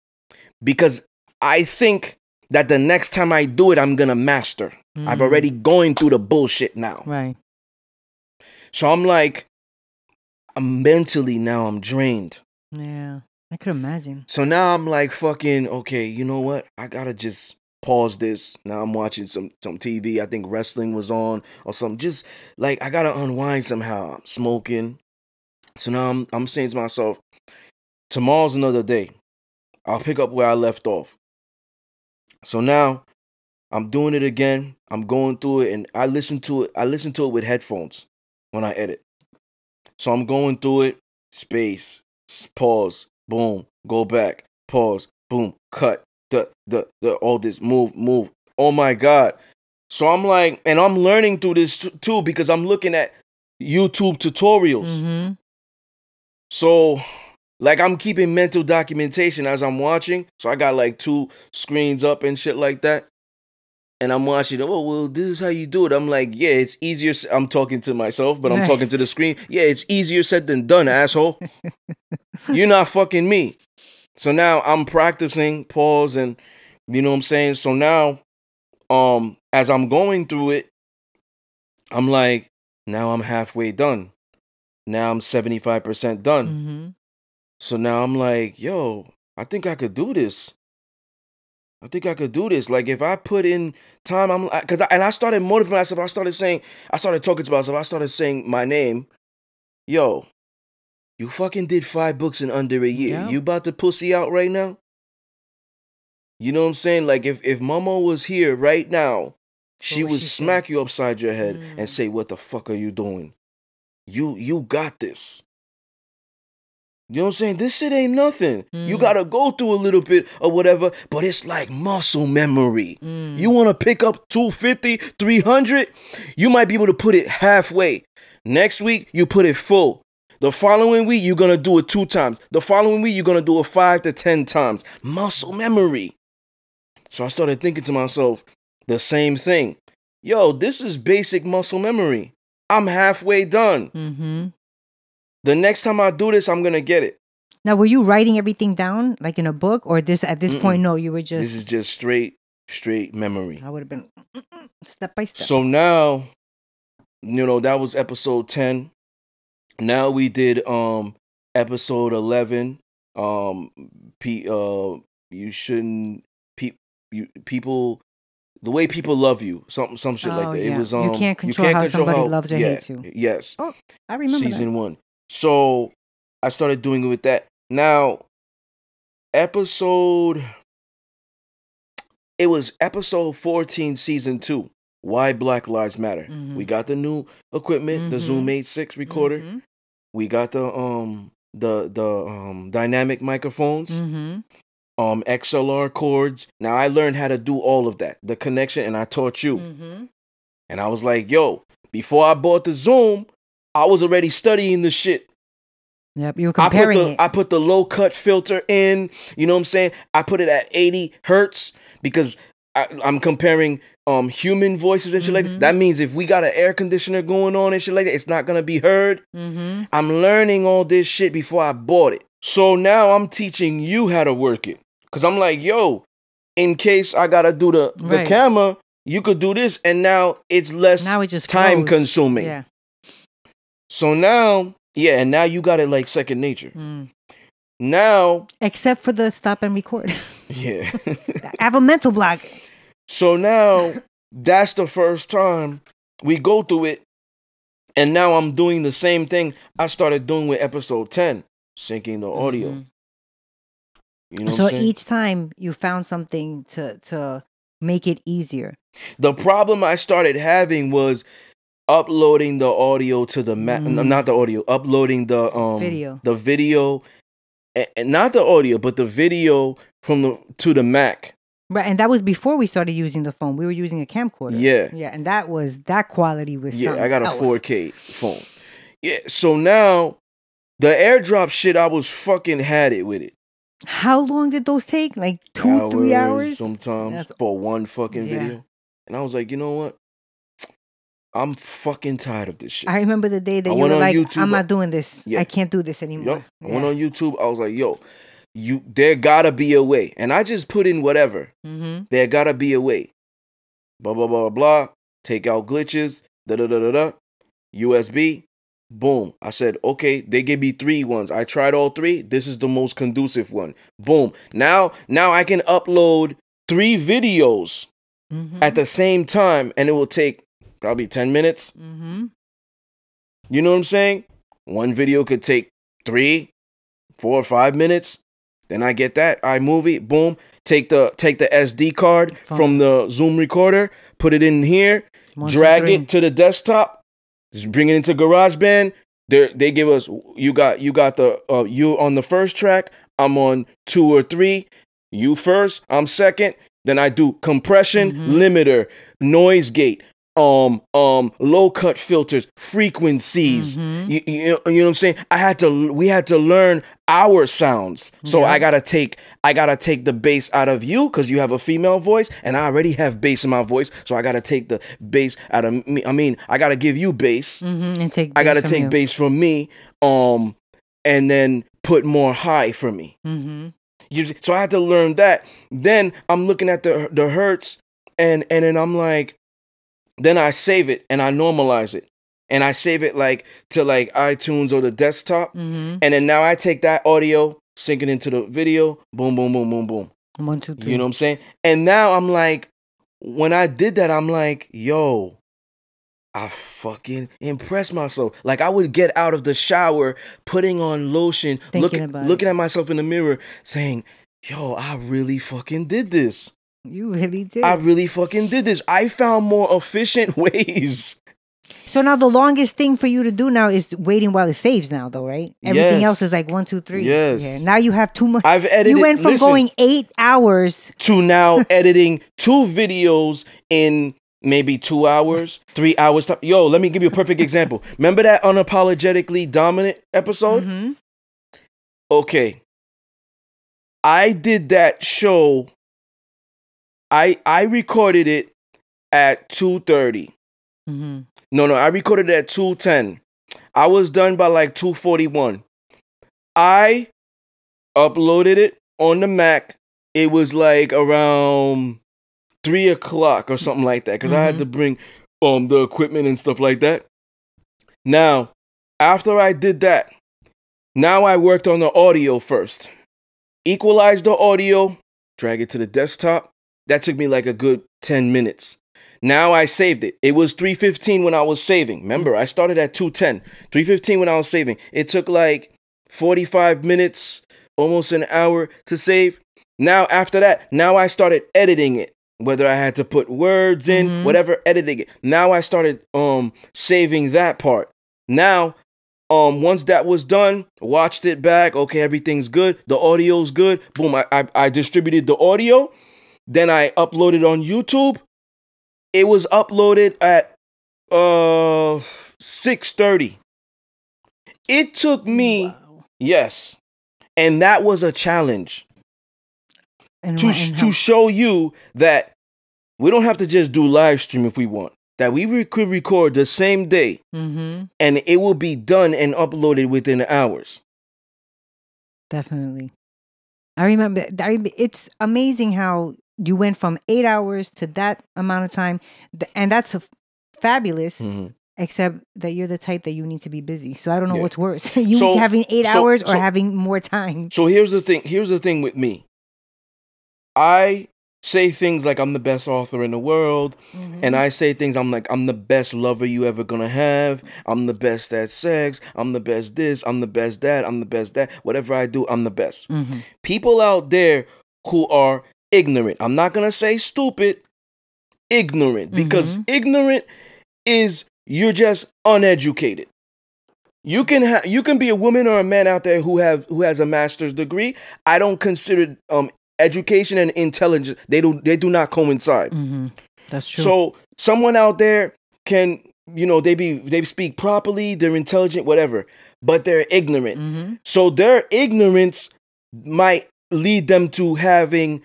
because I think that the next time I do it, I'm going to master. I've already going through the bullshit now. Right. So I'm like, I'm drained. Yeah, I could imagine. So now I'm like, fucking, okay, you know what? I got to just pause this. Now I'm watching some TV. I think wrestling was on or something. Just like, I got to unwind somehow. I'm smoking. So now I'm saying to myself, tomorrow's another day. I'll pick up where I left off. So now I'm doing it again. I'm going through it and I listen to it with headphones when I edit. So I'm going through it, space, pause, boom, go back, pause, boom, cut, the all this, move. Oh my God. So I'm like, and I'm learning through this too because I'm looking at YouTube tutorials. So like I'm keeping mental documentation as I'm watching. So I got like 2 screens up and shit like that. And I'm watching, oh, well, this is how you do it. I'm like, yeah, it's easier. I'm talking to myself, but I'm talking to the screen. Yeah, it's easier said than done, asshole. You're not fucking me. So now I'm practicing, pause, and You know what I'm saying? So now, as I'm going through it, I'm like, now I'm halfway done. Now I'm 75% done. Mm-hmm. So now I'm like, yo, I think I could do this. I think I could do this. Like, if I put in time, I started motivating myself. I started talking to myself. I started saying my name. Yo, you fucking did 5 books in under a year. Yep. You about to pussy out right now? You know what I'm saying? Like, if Momo was here right now, she would smack you upside your head and say, what the fuck are you doing? You got this. You know what I'm saying? This shit ain't nothing. You gotta go through a little bit or whatever, but it's like muscle memory. You wanna pick up 250, 300, you might be able to put it halfway. Next week, you put it full. The following week, you're gonna do it 2 times. The following week, you're gonna do it 5 to 10 times. Muscle memory. So I started thinking to myself, the same thing. Yo, this is basic muscle memory. I'm halfway done. Mm-hmm. The next time I do this, I'm going to get it. Now, were you writing everything down like in a book, or at this point, no, you were just... This is just straight memory. I would have been step by step. So now, that was episode 10. Now we did episode 11. You shouldn't... people... The way people love you, some shit like that. Yeah. It was you can't control how somebody loves or hates you. Yes. Oh, I remember Season 1. So I started doing it with that. Now, it was episode 14, season 2. Why Black Lives Matter. Mm-hmm. We got the new equipment, the Zoom 8.6 recorder. Mm-hmm. We got the dynamic microphones. Mm-hmm. XLR cords. Now I learned how to do all of that, the connection, and I taught you. Mm-hmm. And I was like, yo, before I bought the Zoom, I was already studying the shit. Yep, you were comparing I put the low cut filter in, you know what I'm saying? I put it at 80 hertz because I'm comparing human voices and shit like that. That means if we got an air conditioner going on and shit like that, it's not going to be heard. Mm-hmm. I'm learning all this shit before I bought it. So now I'm teaching you how to work it. Because I'm like, yo, in case I got to do the camera, you could do this. And now it's less time consuming. Yeah. So now, and now you got it like second nature. Now. Except for the stop and record. Yeah. I have a mental block. So now, that's the first time we go through it. And now I'm doing the same thing I started doing with episode 10, syncing the audio. Mm-hmm. You know so what I'm saying? Each time you found something to make it easier. The problem I started having was uploading the audio to the not the audio, uploading the video. The video, and not the audio, but the video to the Mac. Right, and that was before we started using the phone. We were using a camcorder. Yeah, and that quality was I got a 4K phone. Yeah, so now the AirDrop shit, I was fucking had it with it. How long did those take? Like 2-3 hours? Sometimes for one fucking video. And I was like, you know what? I'm fucking tired of this shit. I remember the day that you were like, YouTube, I'm not doing this. I can't do this anymore. I went on YouTube. I was like, yo, there gotta be a way. And I just put in whatever. Mm-hmm. There gotta be a way. Blah, blah, blah, blah. Take out glitches. Da-da-da-da-da. USB. Boom. I said, okay, they gave me 3 ones. I tried all 3. This is the most conducive one. Boom. Now I can upload 3 videos at the same time, and it will take probably 10 minutes. Mm-hmm. You know what I'm saying? One video could take 3, 4, 5 minutes. Then I get that iMovie. Boom. Take the SD card from the Zoom recorder. Put it in here. Drag it to the desktop. Just bring it into GarageBand. They give us, you got the you on the first track. I'm on 2 or 3. You first. I'm second. Then I do compression, limiter, noise gate, low cut filters, frequencies. You know what I'm saying? We had to learn our sounds. So I gotta take the bass out of you because you have a female voice, and I already have bass in my voice. So I gotta take the bass out of me. I mean, I gotta give you bass. And take. I gotta take bass from me. And then put more high for me. So I had to learn that. Then I'm looking at the hertz, and then I'm like, then I save it and I normalize it. And I save it like to like iTunes or the desktop. And then now I take that audio, sync it into the video, boom, boom, boom, boom, boom. 1, 2, 3. You know what I'm saying? And now I'm like, when I did that, I'm like, yo, I fucking impressed myself. Like I would get out of the shower, putting on lotion, looking at myself in the mirror, saying, yo, I really fucking did this. You really did. I really fucking did this. I found more efficient ways. So now the longest thing for you to do now is waiting while it saves now, though, right? Everything else is like 1, 2, 3. Yes. Yeah. Now you have too much. I've edited. You went from going 8 hours to now editing 2 videos in maybe 2 hours, 3 hours. Yo, let me give you a perfect example. Remember that Unapologetically Dominant episode? Okay. I did that show. I recorded it at 2:30. No, I recorded it at 2:10. I was done by like 2:41. I uploaded it on the Mac. It was like around 3 o'clock or something like that, because I had to bring the equipment and stuff like that. Now, after I did that, now I worked on the audio first. Equalized the audio, drag it to the desktop. That took me like a good 10 minutes. Now I saved it. It was 3:15 when I was saving. Remember, I started at 2:10. 3:15 when I was saving. It took like 45 minutes, almost an hour to save. Now after that, now I started editing it. Whether I had to put words in, whatever, editing it. Now I started saving that part. Now, once that was done, watched it back. Okay, everything's good. The audio's good. Boom, I distributed the audio. Then I uploaded on YouTube. It was uploaded at 6:30. It took me, yes, and that was a challenge. To show you that we don't have to just do live stream if we want. That we could record the same day, and it will be done and uploaded within hours. Definitely. I remember. It's amazing how you went from 8 hours to that amount of time, and that's fabulous. Except that you're the type that you need to be busy. So I don't know what's worse: having 8 hours or having more time. So here's the thing. Here's the thing with me. I say things like I'm the best author in the world, and I say things I'm the best lover you ever gonna have. I'm the best at sex. I'm the best this. I'm the best that. I'm the best that. Whatever I do, I'm the best. People out there who are ignorant. I'm not gonna say stupid. Ignorant, because ignorant is you're just uneducated. You can be a woman or a man out there who has a master's degree. I don't consider education and intelligence, they do not coincide. That's true. So someone out there can, they speak properly, they're intelligent, whatever, but they're ignorant. So their ignorance might lead them to having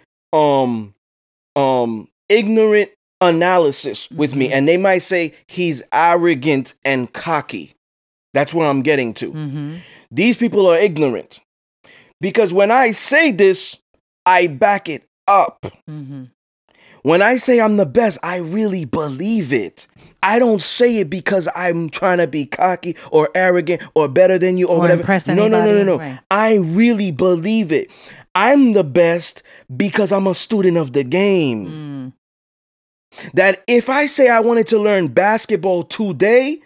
ignorant analysis with me, and they might say he's arrogant and cocky. That's where I'm getting to. These people are ignorant, because when I say this, I back it up. When I say I'm the best, I really believe it. I don't say it because I'm trying to be cocky or arrogant or better than you or whatever. No. Right. I really believe it. I'm the best because I'm a student of the game. That if I say I wanted to learn basketball today,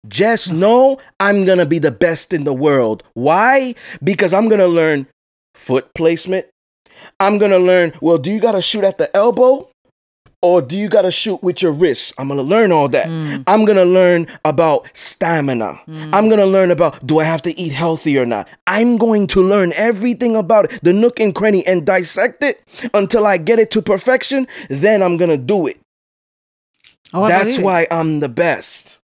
just know I'm going to be the best in the world. Why? Because I'm going to learn foot placement. I'm going to learn, well, do you got to shoot at the elbow or do you got to shoot with your wrists? I'm going to learn all that. I'm going to learn about stamina. I'm going to learn about, do I have to eat healthy or not? I'm going to learn everything about it, the nook and cranny, and dissect it until I get it to perfection. Then I'm going to do it. That's why I'm the best.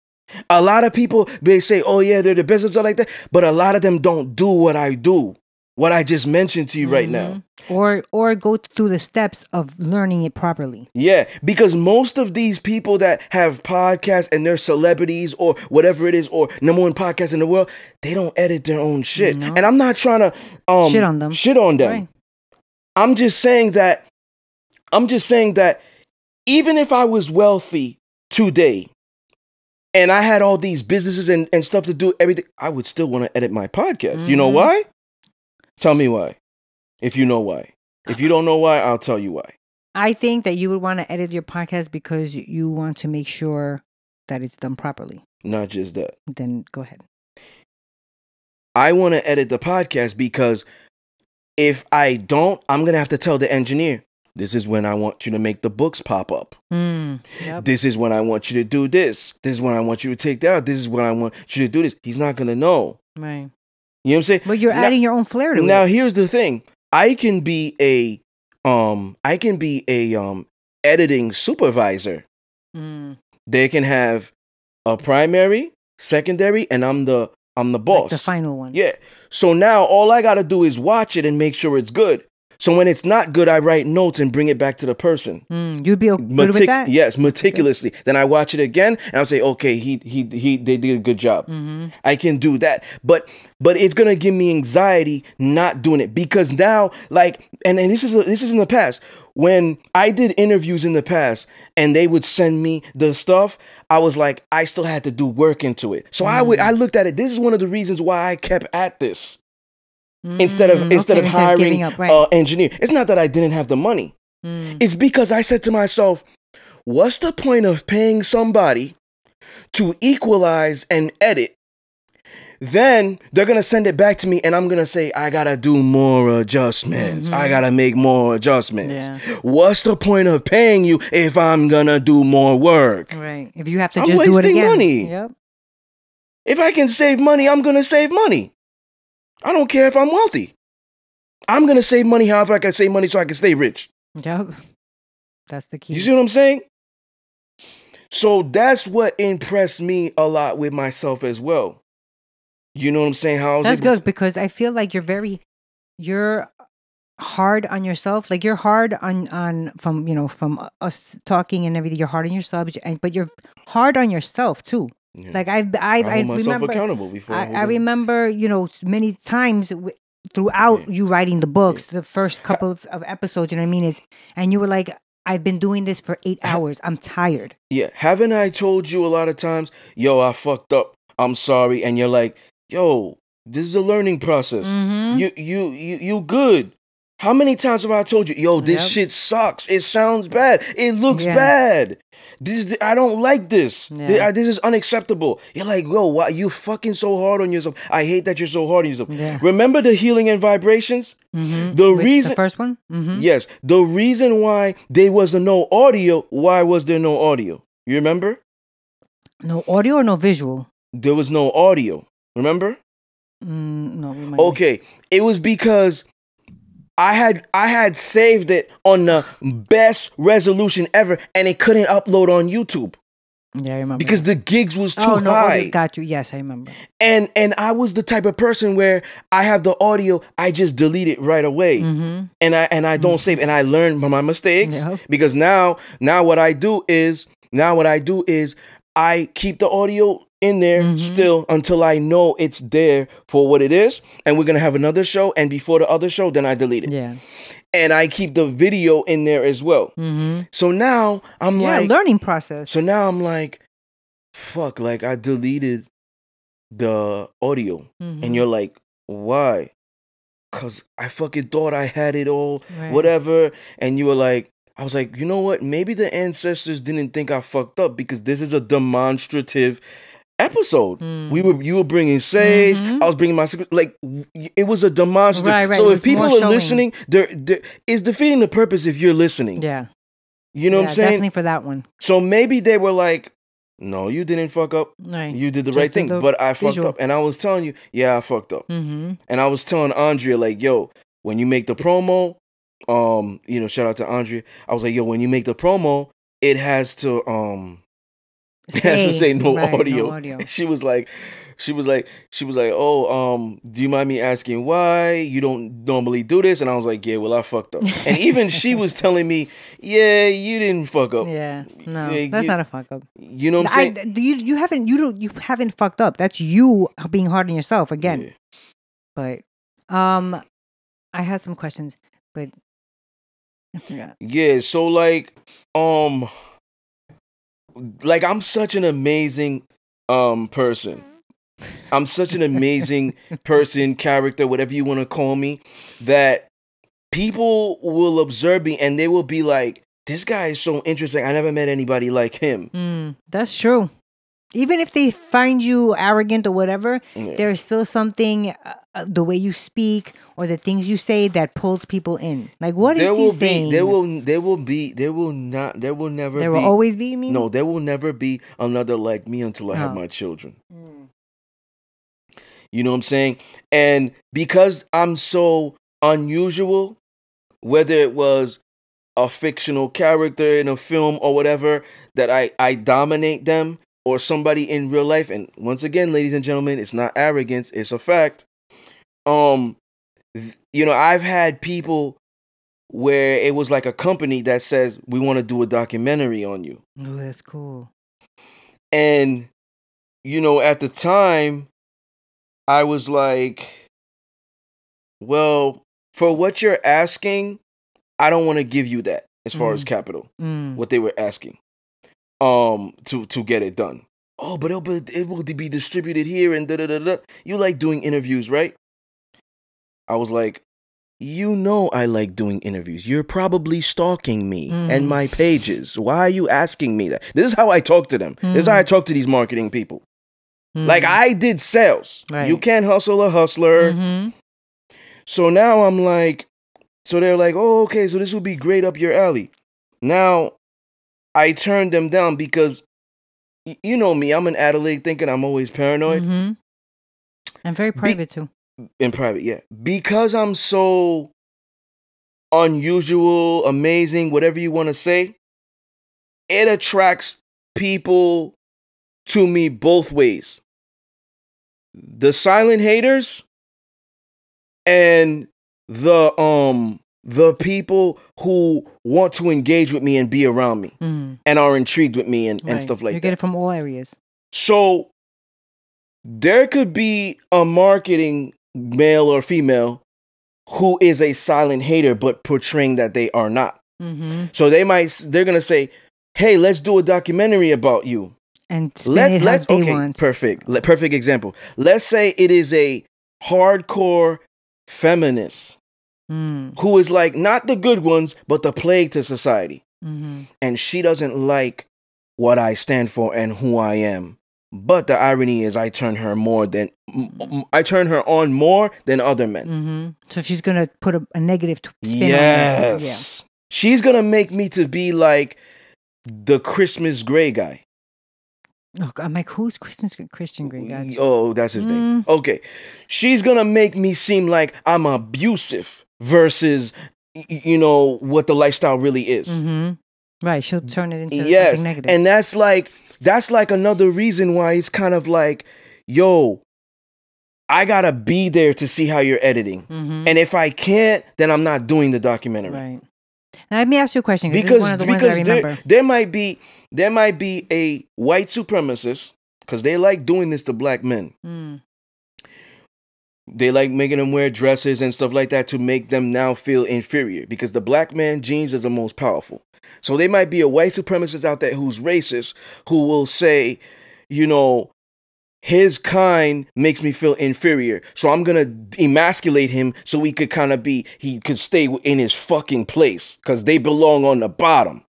A lot of people, they say, oh yeah, they're the best and stuff like that. But a lot of them don't do what I do. What I just mentioned to you right now. Or go through the steps of learning it properly. Yeah, because most of these people that have podcasts and they're celebrities or whatever it is, or #1 podcast in the world, they don't edit their own shit. No. And I'm not trying to shit on them. Right. I'm just saying that even if I was wealthy today and I had all these businesses and stuff to do, everything, I would still want to edit my podcast. Mm-hmm. You know why? Tell me why. If you know why. If you don't know why, I'll tell you why. I think that you would want to edit your podcast because you want to make sure that it's done properly. Not just that. Then go ahead. I want to edit the podcast because if I don't, I'm going to have to tell the engineer, this is when I want you to make the books pop up. Yep. This is when I want you to do this. This is when I want you to take that out. This is when I want you to do this. He's not going to know. Right. You know what I'm saying? But you're adding your own flair to it. Now, here's the thing. I can be a editing supervisor. They can have a primary, secondary, and I'm the boss. Like the final one. Yeah. So now all I got to do is watch it and make sure it's good. So when it's not good, I write notes and bring it back to the person. You'd be good with that? Yes, meticulously. Okay. Then I watch it again and I'll say, okay, they did a good job. I can do that. But it's gonna give me anxiety not doing it because now, like, and this is in the past. When I did interviews in the past and they would send me the stuff, I was like, I still had to do work into it. So I looked at it. This is one of the reasons why I kept at this. Instead of hiring an engineer. It's not that I didn't have the money. It's because I said to myself, what's the point of paying somebody to equalize and edit? Then they're going to send it back to me and I'm going to say, I got to do more adjustments. I got to make more adjustments. Yeah. What's the point of paying you if I'm going to do more work? Right. If you have to just do it again. I'm wasting money. Yep. If I can save money, I'm going to save money. I don't care if I'm wealthy. I'm going to save money however I can save money so I can stay rich. Yep. That's the key. You see what I'm saying? So that's what impressed me a lot with myself as well. You know what I'm saying? That's good because I feel like you're hard on yourself. Like you're hard on from us talking and everything. You're hard on yourself, but you're hard on yourself too. Yeah. Like I hold myself remember accountable before. I remember, many times throughout you writing the books, the first couple of episodes, you know what I mean? And you were like, I've been doing this for 8 hours. I'm tired. Yeah. Haven't I told you a lot of times, yo, I fucked up. I'm sorry. And you're like, yo, this is a learning process. You good. How many times have I told you, yo, this shit sucks. It sounds bad. It looks bad. I don't like this. Yeah. This is unacceptable. You're like, yo, why you fucking so hard on yourself? I hate that you're so hard on yourself. Yeah. Remember the healing and vibrations? The first one? Yes. The reason why there was no audio, why was there no audio? You remember? No audio or no visual? There was no audio. Remember? No. Okay. It was because I had saved it on the best resolution ever, and it couldn't upload on YouTube. Yeah, I remember. Because the gigs was too high. Got you. Yes, I remember. And I was the type of person where I have the audio, I just delete it right away, and I don't save. And I learned from my mistakes because now what I do is I keep the audio in there still until I know it's there for what it is, and we're gonna have another show, and before the other show then I delete it. Yeah. And I keep the video in there as well. So now I'm like learning process. So now I'm like, fuck, like I deleted the audio. And you're like, why? Cause I fucking thought I had it all, whatever. And you were like, I was like, you know what? Maybe the ancestors didn't think I fucked up because this is a demonstrative episode. You were bringing sage, I was bringing my secret. Like it was a demonstrative. Right. So if people are listening, there is defeating the purpose if you're listening. Yeah, you know what I'm saying? Definitely for that one. So maybe they were like, no, you didn't fuck up. Right. You did the right thing, but I fucked up. And I was telling you, I fucked up. And I was telling Andrea, like, yo, when you make the promo, shout out to Andrea. I was like, yo, when you make the promo, it has to say no audio. No audio. She was like, oh, do you mind me asking why you don't normally do this? And I was like, yeah, well, I fucked up. And even she was telling me, yeah, you didn't fuck up. Yeah, no, that's not a fuck up. You know what I'm saying? You haven't fucked up. That's you being hard on yourself again. Yeah. But I had some questions, but Yeah. Yeah, so I'm such an amazing person. I'm such an amazing person, character, whatever you want to call me, that people will observe me and they will be like, this guy is so interesting. I never met anybody like him. That's true. Even if they find you arrogant or whatever, Yeah. there's still something, the way you speak or the things you say that pulls people in. Like, what is he saying? There will never be. There will always be, you mean? No, there will never be another like me until I have my children. You know what I'm saying? And because I'm so unusual, whether it was a fictional character in a film or whatever, that I dominate them, or somebody in real life, and once again, ladies and gentlemen, it's not arrogance, it's a fact. I've had people where it was like a company that says, we want to do a documentary on you. Oh, that's cool. And, at the time, I was like, well, for what you're asking, I don't want to give you that as far as capital, what they were asking, to get it done. Oh, but it will be distributed here and da-da-da-da. You like doing interviews, right? I was like, I like doing interviews. You're probably stalking me and my pages. Why are you asking me that? This is how I talk to them. This is how I talk to these marketing people. Like, I did sales. Right. You can't hustle a hustler. So now I'm like, so they're like, oh, okay, so this will be great up your alley. Now, I turned them down because, you know me, I'm an Adelaide thinking, I'm always paranoid. I'm very private too. In private, yeah. Because I'm so unusual, amazing, whatever you want to say, it attracts people to me both ways. The silent haters and the people who want to engage with me and be around me and are intrigued with me and stuff like that. You get it from all areas. So there could be a marketing male or female who is a silent hater but portraying that they are not. So they're gonna say, hey, let's do a documentary about you. And let's want. Perfect example. Let's say it is a hardcore feminist who is like not the good ones, but the plague to society. And she doesn't like what I stand for and who I am. But the irony is I turn her on more than other men. So she's going to put a negative spin on it. Yes. Yeah. She's going to make me to be like the Christmas Grey guy. Oh, I'm like, who's Christian Grey? Gotcha. Oh, that's his name. Okay. She's going to make me seem like I'm abusive versus, what the lifestyle really is. Right. She'll turn it into something negative. And that's like another reason why it's kind of like, yo, I got to be there to see how you're editing. And if I can't, then I'm not doing the documentary. Right. Now, let me ask you a question because one of the ones I remember. There might be a white supremacist because they like doing this to black men. They like making them wear dresses and stuff like that to make them now feel inferior because the black man genes is the most powerful. So there might be a white supremacist out there who's racist who will say, his kind makes me feel inferior. So I'm going to emasculate him so he could stay in his fucking place because they belong on the bottom.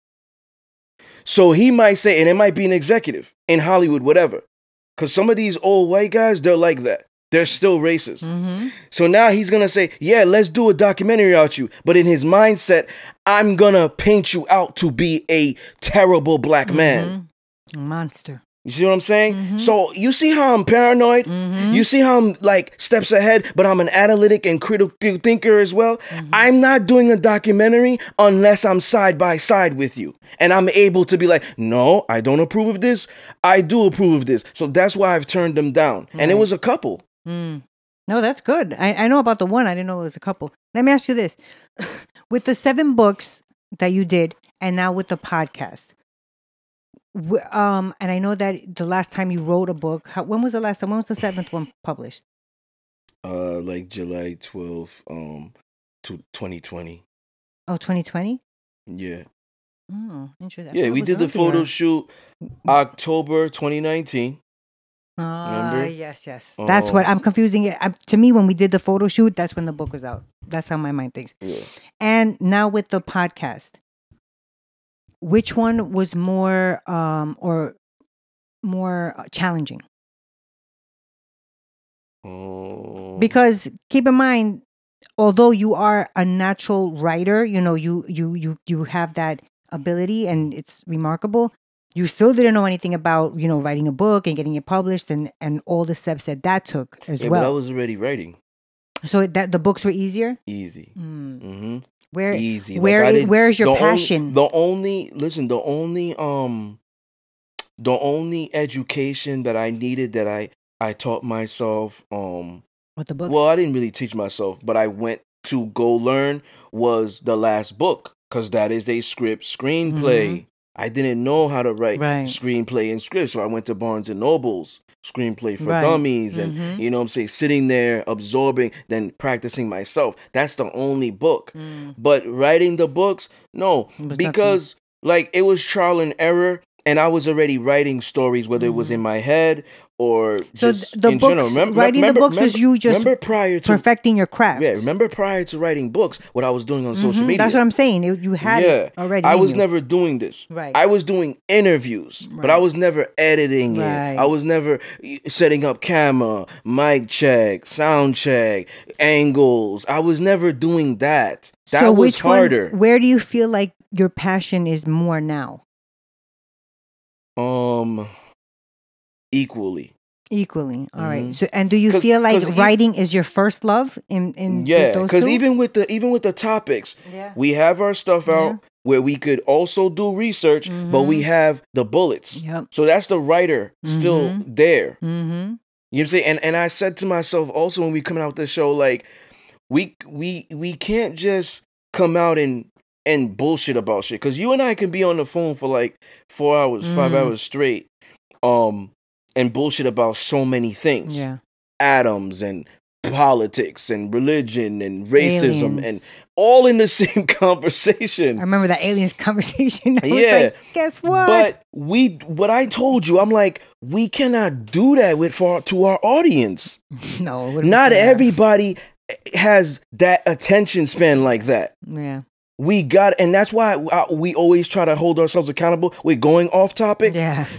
So he might say, and it might be an executive in Hollywood, whatever. Because some of these old white guys, they're like that. They're still racist. So now he's going to say, yeah, let's do a documentary about you. But in his mindset, I'm going to paint you out to be a terrible black man. A monster. You see what I'm saying? So you see how I'm paranoid? You see how I'm like steps ahead, but I'm an analytic and critical thinker as well? I'm not doing a documentary unless I'm side by side with you. And I'm able to be like, no, I don't approve of this. I do approve of this. So that's why I've turned them down. And it was a couple. No, that's good. I know about the one. I didn't know it was a couple. Let me ask you this. With the 7 books that you did and now with the podcast, and I know that the last time you wrote a book, when was the last time? When was the 7th one published? Like July 12th, to 2020. Oh, 2020? Yeah. Oh, interesting. Yeah, we did the photo shoot October 2019. Remember? Yes. That's what I'm confusing it. To me, when we did the photo shoot, that's when the book was out. That's how my mind thinks. Yeah. And now with the podcast, which one was more or more challenging? Because keep in mind, although you are a natural writer, you have that ability and it's remarkable. You still didn't know anything about, writing a book and getting it published and all the steps that took as well. But I was already writing. So that the books were easier? Easy. Easy. Like where's your passion? The only education that I needed that I taught myself What the books? Well, I didn't really teach myself, but I went to go learn was the last book because that is a screenplay. I didn't know how to write screenplay and script, so I went to Barnes and Noble's Screenplay for Dummies, and you know what I'm saying, sitting there absorbing, then practicing myself. That's the only book. But writing the books, no, because like it was trial and error, and I was already writing stories, whether it was in my head or so just the in books, general. Writing the books was you just perfecting your craft. Yeah, remember prior to writing books, what I was doing on social media. That's what I'm saying. You had it already. I was never doing this. Right. I was doing interviews, but I was never editing it. I was never setting up camera, mic check, sound check, angles. I was never doing that. That was harder. Where do you feel like your passion is more now? Equally. All right. So, and do you feel like writing is your first love in those because even with the topics, we have our stuff out where we could also do research, but we have the bullets. So that's the writer still there. You know what I'm saying? And I said to myself also when we coming out with the show, like we can't just come out and bullshit about shit, because you and I can be on the phone for like 4 hours, 5 hours straight, and bullshit about so many things. Atoms and politics and religion and racism and all in the same conversation. I remember that aliens conversation. I was like, guess what? But what I told you, I'm like, we cannot do that to our audience. No. Not everybody has that attention span like that. Yeah. We got, and that's why we always try to hold ourselves accountable. We're going off topic.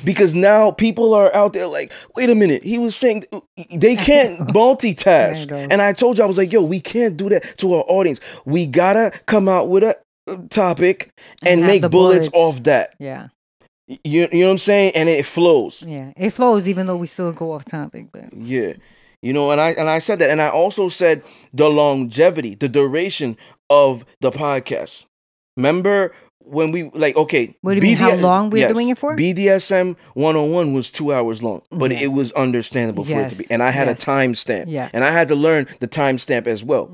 Because now people are out there like, wait a minute, he was saying they can't multitask. And I told you, I was like, yo, we can't do that to our audience. We gotta come out with a topic and make bullets off that. Yeah. You know what I'm saying? And it flows. Yeah. It flows even though we still go off topic. But yeah. You know, and I said that. And I also said the longevity, the duration of the podcast. Remember when we what do you mean, how long we're doing it for? BDSM 101 was 2 hours long, but it was understandable for it to be. And I had a timestamp. And I had to learn the timestamp as well.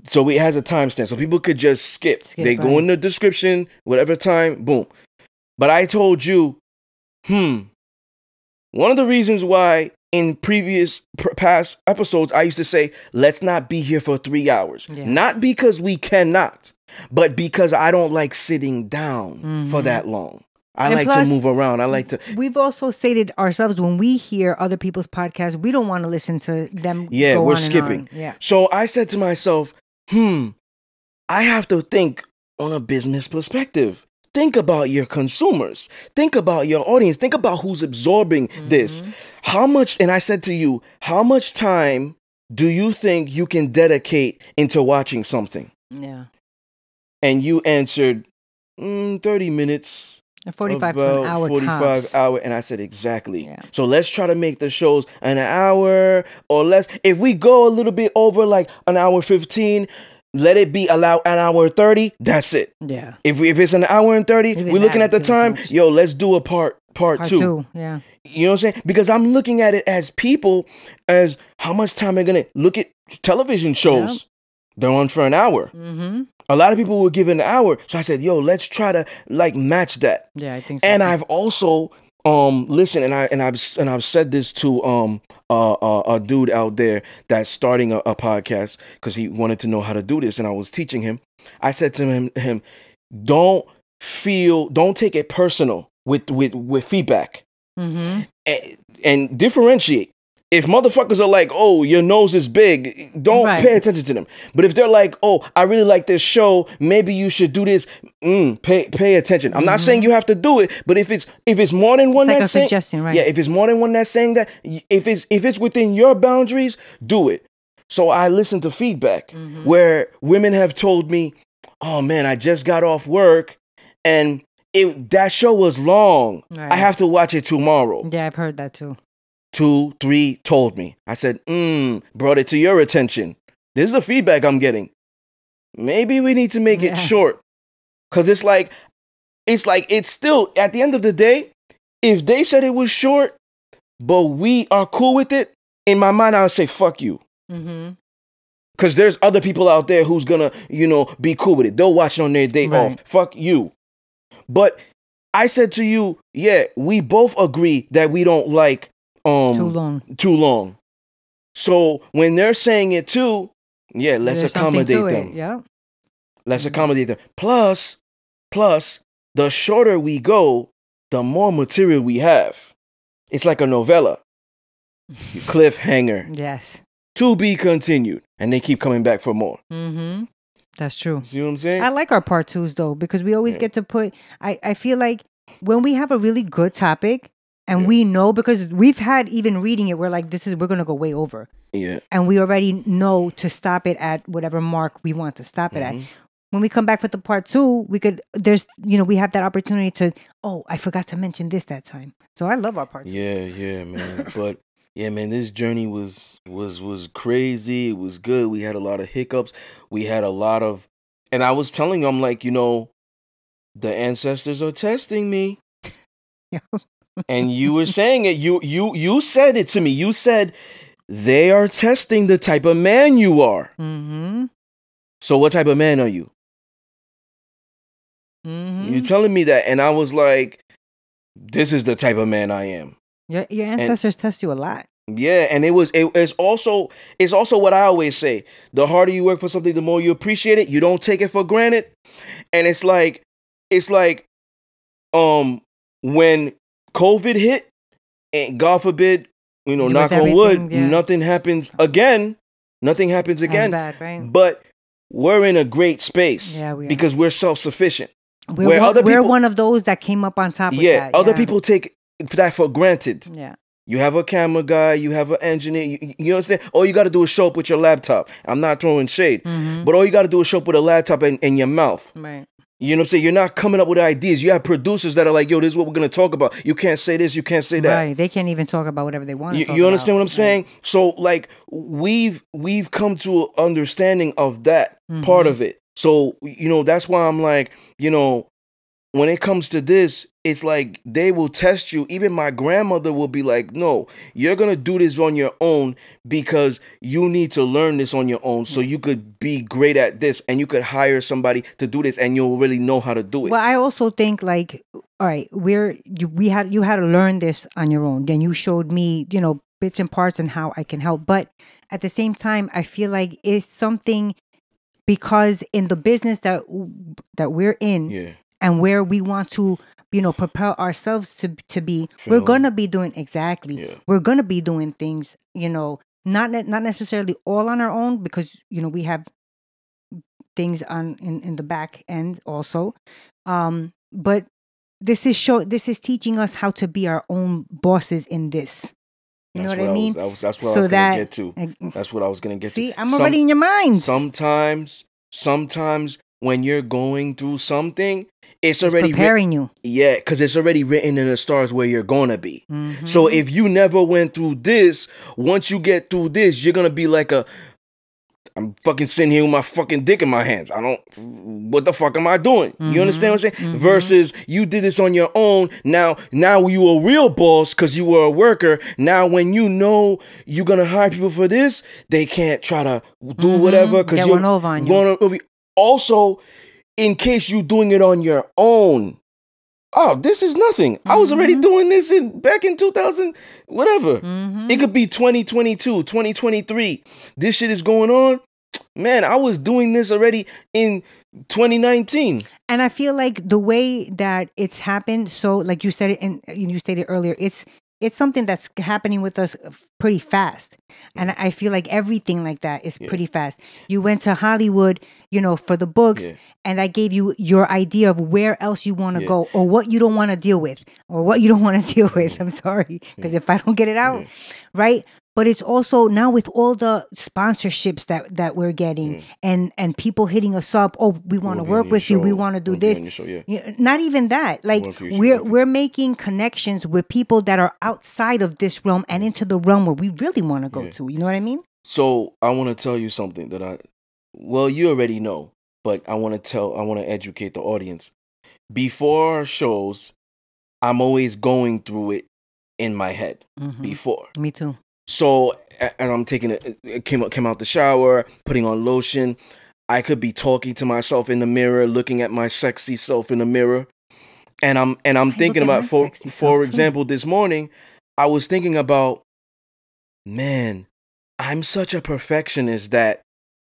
So it has a timestamp. So people could just skip. They go in the description, whatever time, boom. But I told you, one of the reasons why in past episodes, I used to say, let's not be here for 3 hours. Not because we cannot, but because I don't like sitting down for that long. I like to move around. I like to. We've also stated ourselves when we hear other people's podcasts, we don't want to listen to them. Yeah, we're skipping. So I said to myself, I have to think on a business perspective. Think about your consumers. Think about your audience. Think about who's absorbing this. How much, and I said to you, how much time do you think you can dedicate into watching something? Yeah. And you answered 30 minutes. 45 to an hour 45 tops. hour. And I said, exactly. Yeah. So let's try to make the shows an hour or less. If we go a little bit over like an hour 15, let it be an hour 30. That's it. Yeah. If it's an hour and 30, we're looking at the time. Yo, let's do a part two. Yeah. You know what I'm saying? Because I'm looking at it as people, as how much time I'm gonna look at television shows. Yep. They're on for an hour. A lot of people will give an hour. So I said, yo, let's try to like match that. Yeah, I think so. And I've also listen, and I've said this to a dude out there that's starting a podcast because he wanted to know how to do this, and I was teaching him. I said to him, don't take it personal with feedback. And differentiate. If motherfuckers are like, oh, your nose is big, don't pay attention to them. But if they're like, oh, I really like this show, maybe you should do this, pay attention. I'm not saying you have to do it, but if it's more than one that's saying, suggestion, right? Yeah, if it's more than one that's saying that, if it's within your boundaries, do it. So I listen to feedback where women have told me, oh man, I just got off work and that show was long. Right. I have to watch it tomorrow. Yeah, I've heard that too. 2, 3 told me. I said, brought it to your attention. This is the feedback I'm getting. Maybe we need to make it short. Because it's still, at the end of the day, if they said it was short, but we are cool with it, in my mind, I would say, fuck you. Because there's other people out there who's gonna, be cool with it. They'll watch it on their day off. Fuck you. But I said to you, yeah, we both agree that we don't like too long. So when they're saying it too, yeah, let's accommodate them. Yeah. Let's accommodate them. Plus, the shorter we go, the more material we have. It's like a novella. Cliffhanger. Yes. To be continued. And they keep coming back for more. That's true. See what I'm saying? I like our part 2s though, because we always get to put, I feel like when we have a really good topic and we know, because we've had, even reading it, we're like, we're going to go way over. Yeah. And we already know to stop it at whatever mark we want to stop it at. When we come back with the part 2, we have that opportunity to, oh, I forgot to mention this that time. So I love our part 2s. Yeah, man. But yeah, man, this journey was crazy. It was good. We had a lot of hiccups. We had a lot of, and I was telling them, like, the ancestors are testing me. And you were saying it. You said it to me. You said they are testing the type of man you are. So what type of man are you? You're telling me that, and I was like, this is the type of man I am. Your ancestors test you a lot. Yeah, and it's also what I always say. The harder you work for something, the more you appreciate it. You don't take it for granted. And it's like when COVID hit, and God forbid, knock on wood, nothing happens again. Nothing happens again. Bad, right? But we're in a great space because we're self-sufficient. We're one of those that came up on top of that. Yeah, other people take that for granted. Yeah. You have a camera guy, you have an engineer, you understand? All you got to do is show up with your laptop. I'm not throwing shade, but all you got to do is show up with a laptop and your mouth. Right. You know what I'm saying? You're not coming up with ideas. You have producers that are like, yo, this is what we're going to talk about. You can't say this, you can't say that. Right. They can't even talk about whatever they want to talk about. You understand what I'm saying? So, like, we've come to an understanding of that part of it. So, that's why I'm like, when it comes to this, it's like they will test you. Even my grandmother will be like, no, you're going to do this on your own because you need to learn this on your own so you could be great at this and you could hire somebody to do this and you'll really know how to do it. Well, I also think like, all right, you had to learn this on your own. Then you showed me, bits and parts and how I can help. But at the same time, I feel like it's something because in the business that we're in and where we want to prepare ourselves to be, we're going to be doing we're going to be doing things, not necessarily all on our own because, we have things in the back end also. But this is teaching us how to be our own bosses in this. You know what I mean? That's what I was going to get to. That's what I was going to get to. See, I'm already in your mind. Sometimes when you're going through something, it's already preparing you. Yeah, because it's already written in the stars where you're going to be. So if you never went through this, once you get through this, you're going to be like I'm fucking sitting here with my fucking dick in my hands. What the fuck am I doing? You understand what I'm saying? Versus you did this on your own. Now you a real boss because you were a worker. Now when you know you're going to hire people for this, they can't try to do whatever because you're going over. Also, in case you're doing it on your own. Oh, this is nothing. I was already doing this back in 2000, whatever. It could be 2022, 2023. This shit is going on. man, I was doing this already in 2019. And I feel like the way that it's happened, so like you said it, and you stated earlier, it's something that's happening with us pretty fast. And I feel like everything like that is pretty fast. You went to Hollywood, for the books, and I gave you your idea of where else you want to go, or what you don't want to deal with, or what you don't want to deal with. I'm sorry, because if I don't get it out, right? But it's also now with all the sponsorships that we're getting and people hitting us up. Oh, we want to work with you. We want to do this. Not even that. Like we're making connections with people that are outside of this realm and into the realm where we really want to go to. You know what I mean? So I want to tell you something that you already know, but I want to educate the audience. Before our shows, I'm always going through it in my head. Before. Me too. So, and I'm taking it, came out the shower, putting on lotion. I could be talking to myself in the mirror, looking at my sexy self in the mirror. And I'm thinking about, for example, this morning, I was thinking about, man, I'm such a perfectionist that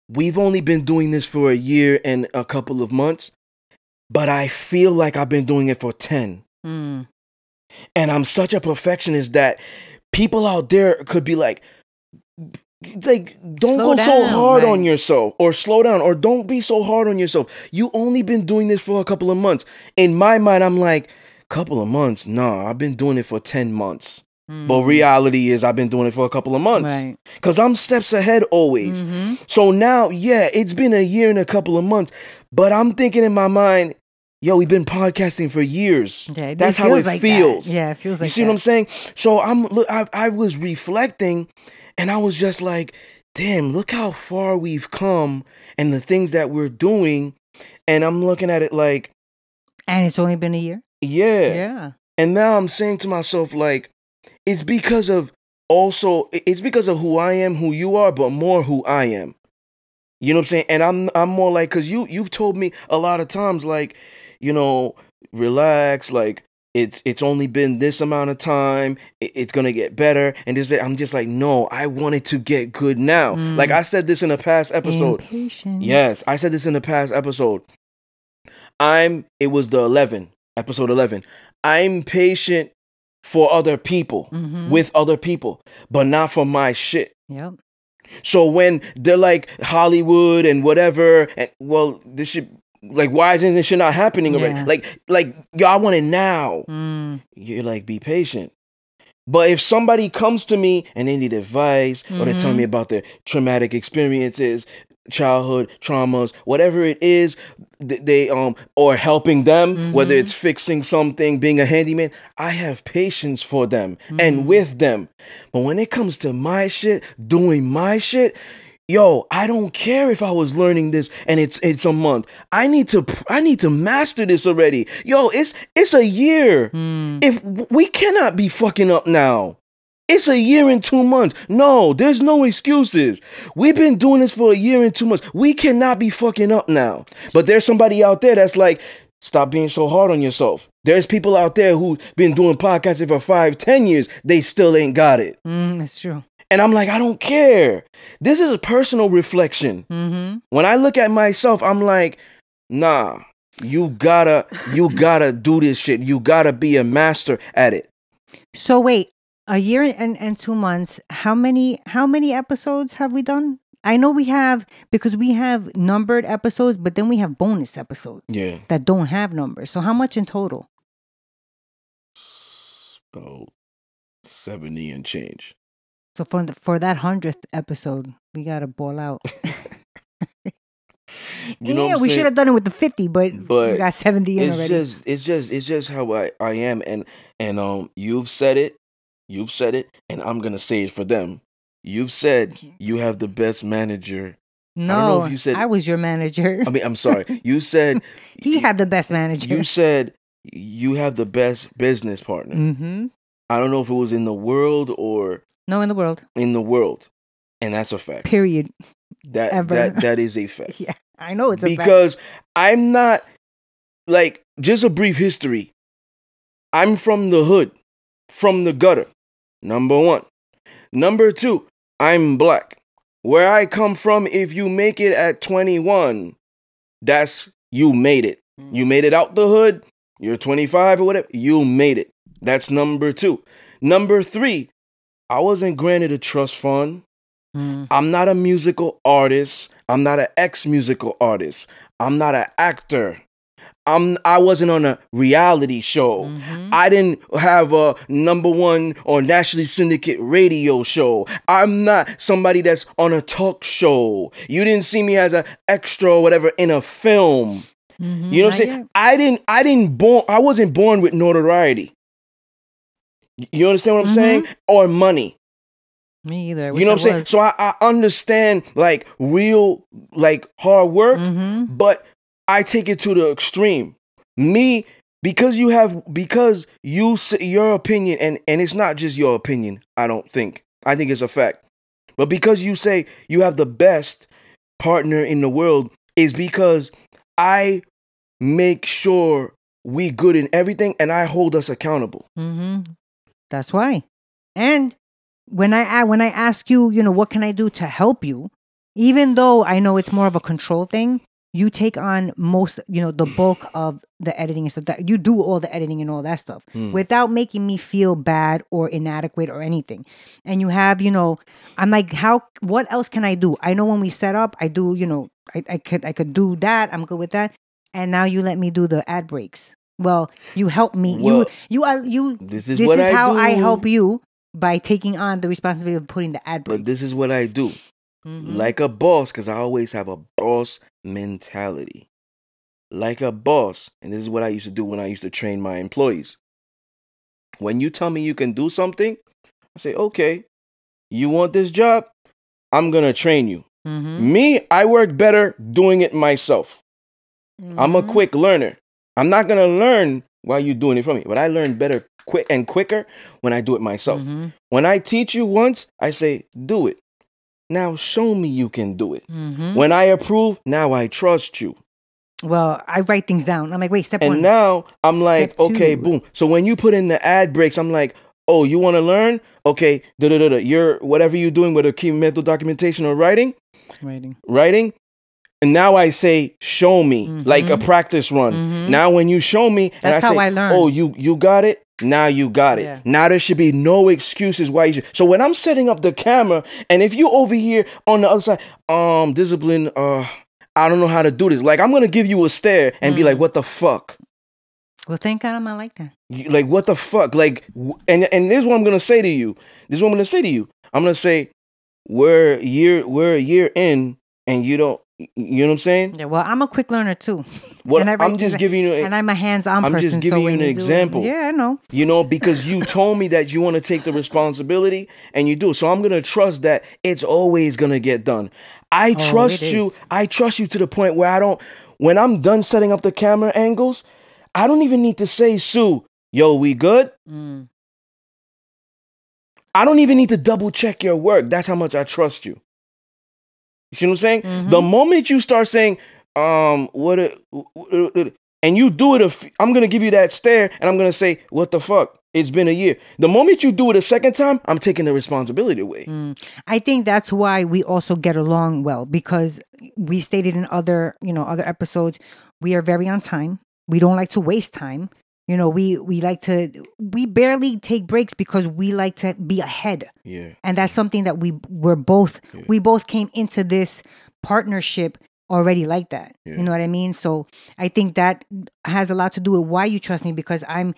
we've only been doing this for a year and a couple of months, but I feel like I've been doing it for 10. And I'm such a perfectionist that people out there could be like, don't go so hard on yourself, or slow down, or don't be so hard on yourself. You only been doing this for a couple of months. In my mind, I'm like, couple of months? Nah, I've been doing it for 10 months. But reality is I've been doing it for a couple of months. Because I'm steps ahead always. So now, it's been a year and a couple of months. But I'm thinking in my mind, yo, we've been podcasting for years. That's how it feels. Yeah, it feels like that. You see what I'm saying? So I was reflecting, and I was just like, damn, look how far we've come and the things that we're doing. And I'm looking at it like, and it's only been a year? Yeah. And now I'm saying to myself, like, it's because of who I am, who you are, but more who I am. You know what I'm saying? And I'm more like, because you've told me a lot of times, like, relax, like it's only been this amount of time, it's gonna get better, and I'm just like, no, I want it to get good now. Like I said this in a past episode. Impatience. Yes, I said this in a past episode. It was episode 11. I'm patient for other people, with other people, but not for my shit. Yep. So when they're like Hollywood and whatever, and well, this shit, like, why isn't this shit not happening already? Like, yo, I want it now. You're like, be patient. But if somebody comes to me and they need advice, or they're telling me about their traumatic experiences, childhood traumas, whatever it is, they or helping them, whether it's fixing something, being a handyman, I have patience for them and with them. But when it comes to my shit, doing my shit, yo, I don't care if I was learning this and it's a month. I need to master this already. Yo, it's a year. If we cannot be fucking up now. It's a year and 2 months. No, there's no excuses. We've been doing this for a year and 2 months. We cannot be fucking up now. But there's somebody out there that's like, stop being so hard on yourself. There's people out there who've been doing podcasting for 5-10 years. They still ain't got it. That's true. And I'm like, I don't care. This is a personal reflection. When I look at myself, I'm like, nah, you gotta do this shit. You gotta be a master at it. So wait. A year and 2 months. How many episodes have we done? I know we have, because we have numbered episodes, but then we have bonus episodes that don't have numbers. So how much in total? About 70 and change. So for that 100th episode, we gotta ball out. We should have done it with the 50, but we got 70 in already. It's just how I am, and you've said it. You've said it, and I'm going to say it for them. You've said you have the best manager. No, I don't know if you said, I was your manager. I mean, I'm sorry. You said... he had the best manager. You said you have the best business partner. I don't know if it was in the world or... No, in the world. In the world. And that's a fact. Period. That is a fact. Yeah, I know it's a fact. Because I'm not... Like, just a brief history. I'm from the hood. From the gutter. Number 1. Number 2, I'm black. Where I come from, if you make it at 21, that's you made it. You made it out the hood. You're 25 or whatever. You made it. That's number 2. Number 3, I wasn't granted a trust fund. I'm not a musical artist. I'm not an ex-musical artist. I'm not an actor. I wasn't on a reality show. I didn't have a #1 or nationally syndicate radio show. I'm not somebody that's on a talk show. You didn't see me as an extra or whatever in a film. You know what I'm saying? I wasn't born with notoriety. You understand what I'm saying? Or money. Me either. You know what I'm saying? So I understand like real like hard work, but I take it to the extreme. Me, because you say your opinion, and it's not just your opinion, I don't think. I think it's a fact. But because you say you have the best partner in the world, is because I make sure we good in everything and I hold us accountable. That's why. And when I ask you, what can I do to help you? Even though I know it's more of a control thing, you take on most, the bulk of the editing and stuff. That you do all the editing and all that stuff without making me feel bad or inadequate or anything. And you have, I'm like, what else can I do? I know when we set up, I do, I could do that. I'm good with that. And now you let me do the ad breaks. Well, you help me. Well, This is how I help you by taking on the responsibility of putting the ad breaks. But this is what I do. Like a boss, because I always have a boss mentality. Like a boss. And this is what I used to do when I used to train my employees. When you tell me you can do something, I say, okay, you want this job? I'm going to train you. Me, I work better doing it myself. I'm a quick learner. I'm not going to learn while you're doing it for me, but I learn better quicker when I do it myself. When I teach you once, I say, do it. Now show me you can do it. When I approve, now I trust you. Well, I write things down. I'm like, wait, step 1. And now I'm like, okay, 2. boom. So when you put in the ad breaks, I'm like, oh, you want to learn? Okay, you're whatever you're doing, whether key mental documentation or writing. And now I say, show me, like a practice run. Now when you show me, and I say, I learn. oh, you got it. Now you got it. Now there should be no excuses why you should. So when I'm setting up the camera, and if you over here on the other side, discipline, I don't know how to do this. Like, I'm going to give you a stare and be like, what the fuck? Well, thank God I'm not like that. Like, what the fuck? Like, and this is what I'm going to say to you. I'm going to say, we're a year in, and you don't, you know what I'm saying? Yeah, well, I'm a quick learner too. I'm just giving you, and I'm a hands-on person. I'm just giving you an example. Yeah, I know. Because you told me that you want to take the responsibility, and you do. So I'm gonna trust that it's always gonna get done. I trust you. I trust you to the point where when I'm done setting up the camera angles, I don't even need to say, Sue, yo, we good? I don't even need to double check your work. That's how much I trust you. You see what I'm saying? The moment you start saying, and you do it, I'm going to give you that stare and I'm going to say, what the fuck? It's been a year. The moment you do it a second time, I'm taking the responsibility away. I think that's why we also get along well, because we stated in other episodes, we are very on time. We don't like to waste time. We barely take breaks because we like to be ahead. Yeah. And that's something that we both came into this partnership already like that. Yeah. You know what I mean? So I think that has a lot to do with why you trust me, because I'm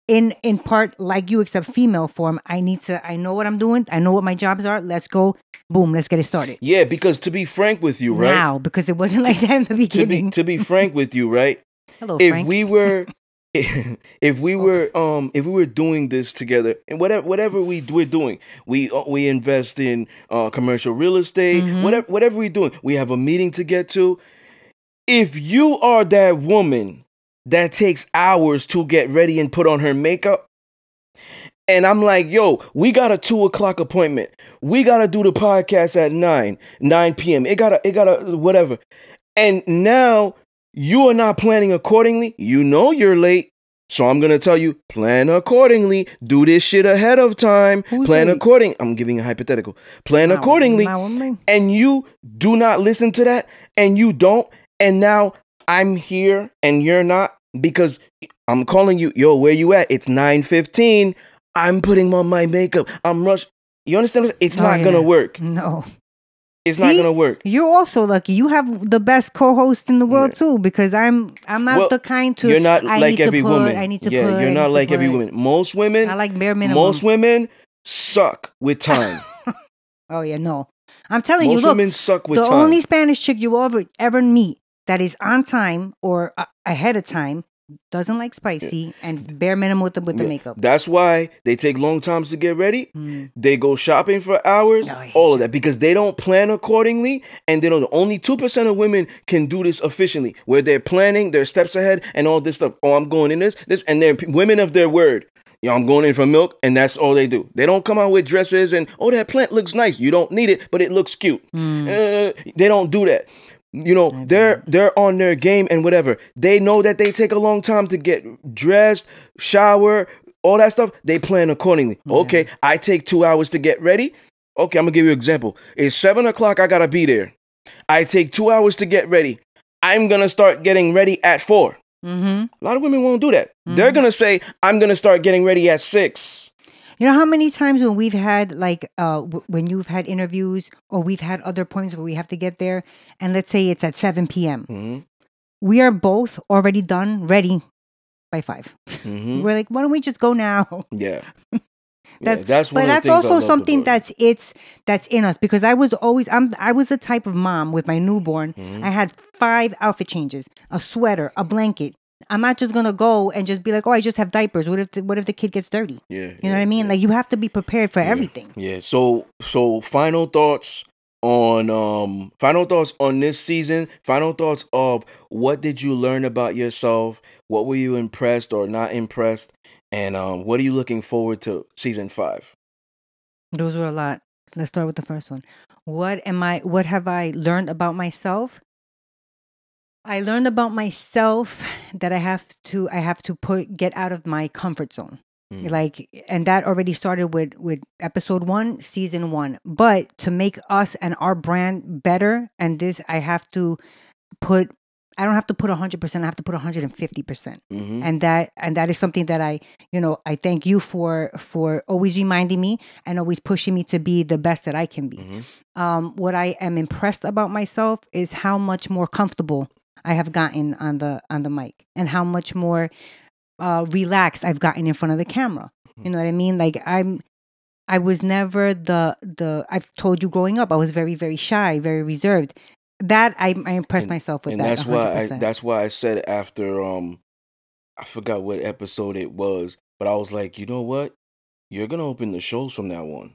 in part like you, except female form. I know what I'm doing. I know what my jobs are. Let's go. Boom. Let's get it started. Yeah. Because to be frank with you, right? Now, because it wasn't like that in the beginning. To be frank with you, right? Hello, Frank. If we were doing this together, and whatever we're doing, we invest in commercial real estate, whatever we're doing, we have a meeting to get to. If you are that woman that takes hours to get ready and put on her makeup, and I'm like, yo, we got a 2:00 appointment, we gotta do the podcast at 9 p.m. It gotta whatever, and now you are not planning accordingly. You know you're late. So I'm going to tell you, plan accordingly. Do this shit ahead of time. Plan according. I'm giving a hypothetical. Plan accordingly. And you do not listen to that. And you don't. And now I'm here and you're not. Because I'm calling you. Yo, where you at? It's 9:15. I'm putting on my makeup. I'm rushed. You understand? It's not going to work. No. It's not gonna work. You're also lucky. You have the best co-host in the world too, because I'm not the kind to. You're not like every woman. I need to put. You're not like every woman. Most women. I like bare minimum. Most women suck with time. Oh yeah, no. I'm telling most you, look. Women suck with the time. only Spanish chick you ever meet that is on time or ahead of time doesn't like spicy and bare minimum with the makeup. That's why they take long times to get ready. They go shopping for hours. All of that because they don't plan accordingly, and they don't. Only 2% of women can do this efficiently, where they're planning, they're steps ahead, and all this stuff. Oh, I'm going in this, and they're women of their word. I'm going in for milk, and that's all they do. They don't come out with dresses and that plant looks nice. You don't need it, but it looks cute. They don't do that. They're on their game and whatever. They know that they take a long time to get dressed, shower, all that stuff. They plan accordingly. Okay, I take 2 hours to get ready. Okay, I'm gonna give you an example. It's 7 o'clock. I gotta be there. I take 2 hours to get ready. I'm gonna start getting ready at 4. A lot of women won't do that. They're gonna say, I'm gonna start getting ready at 6. You know how many times when we've had when you've had interviews or we've had other points where we have to get there, and let's say it's at 7 p.m. We are both already done, ready by 5. We're like, why don't we just go now? Yeah. That's also something that's in us, because I was the type of mom with my newborn. I had 5 outfit changes, a sweater, a blanket. I'm not just gonna go and just be like, oh, I just have diapers. What if the kid gets dirty? You know what I mean? Like, you have to be prepared for everything. Yeah. So final thoughts on this season. Final thoughts of what did you learn about yourself? What were you impressed or not impressed? And what are you looking forward to season 5? Those were a lot. Let's start with the first one. What have I learned about myself? I learned about myself that I have to get out of my comfort zone. And that already started with episode 1, season 1. But to make us and our brand better, and this, I don't have to put 100%, I have to put 150%. And that is something that I thank you for always reminding me and always pushing me to be the best that I can be. What I am impressed about myself is how much more comfortable I have gotten on the mic, and how much more relaxed I've gotten in front of the camera. You know what I mean? Like, I was never I've told you growing up, I was very, very shy, very reserved. That I impressed myself with, and that. That's why I said after I forgot what episode it was, but I was like, you know what? You're gonna open the shows from now on.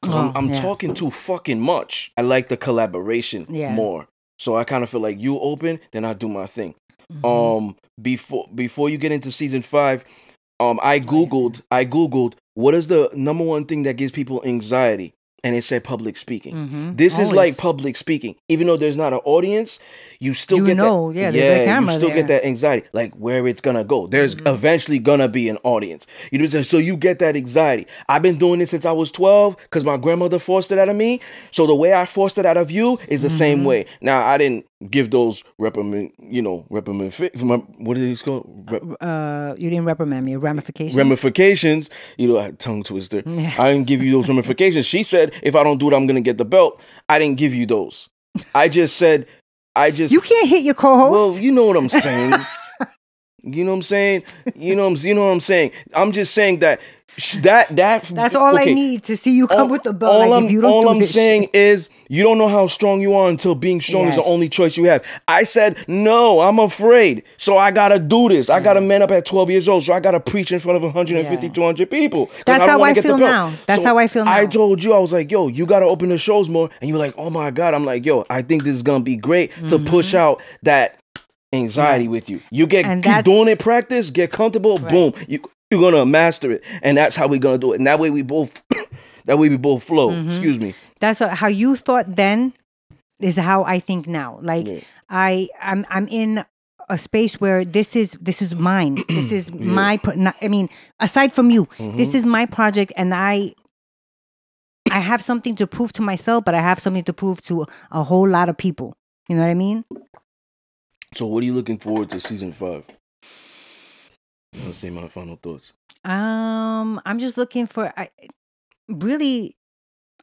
I'm talking too fucking much. I like the collaboration more. So I kind of feel like you open, then I do my thing. Before you get into season 5, I googled what is the number one thing that gives people anxiety, and it said public speaking. This is like public speaking, even though there's not an audience, you still get that. There's a camera you still there. Get that anxiety, like where it's gonna go. There's eventually gonna be an audience. You know, so you get that anxiety. I've been doing this since I was 12 because my grandmother forced it out of me. So the way I forced it out of you is the same way. Now I didn't give those what are these called? You didn't reprimand me. Ramifications. Tongue twister. I didn't give you those ramifications. She said, if I don't do it, I'm gonna get the belt. I didn't give you those. I just said. You can't hit your co-host. Well, you know what I'm saying. You know what I'm saying. You know what I'm saying. I'm just saying that that's all I need to see you come with the belt. All I'm saying is you don't know how strong you are until being strong is the only choice you have. I said, no, I'm afraid. So I got to do this. I got to man up at 12 years old. So I got to preach in front of 150, 200 people. That's how I feel now. I told you, I was like, yo, you got to open the shows more. And you were like, oh my God. I'm like, yo, I think this is going to be great to push out that anxiety with you. You keep doing it, practice, get comfortable, boom. You're gonna master it, and that's how we're gonna do it. And that way we both flow. Excuse me. That's how you thought then is how I think now. Like I'm in a space where this is mine. This is my. Aside from you, this is my project, and I have something to prove to myself, but I have something to prove to a whole lot of people. You know what I mean? So, what are you looking forward to season 5? I'll say my final thoughts. I'm just looking for.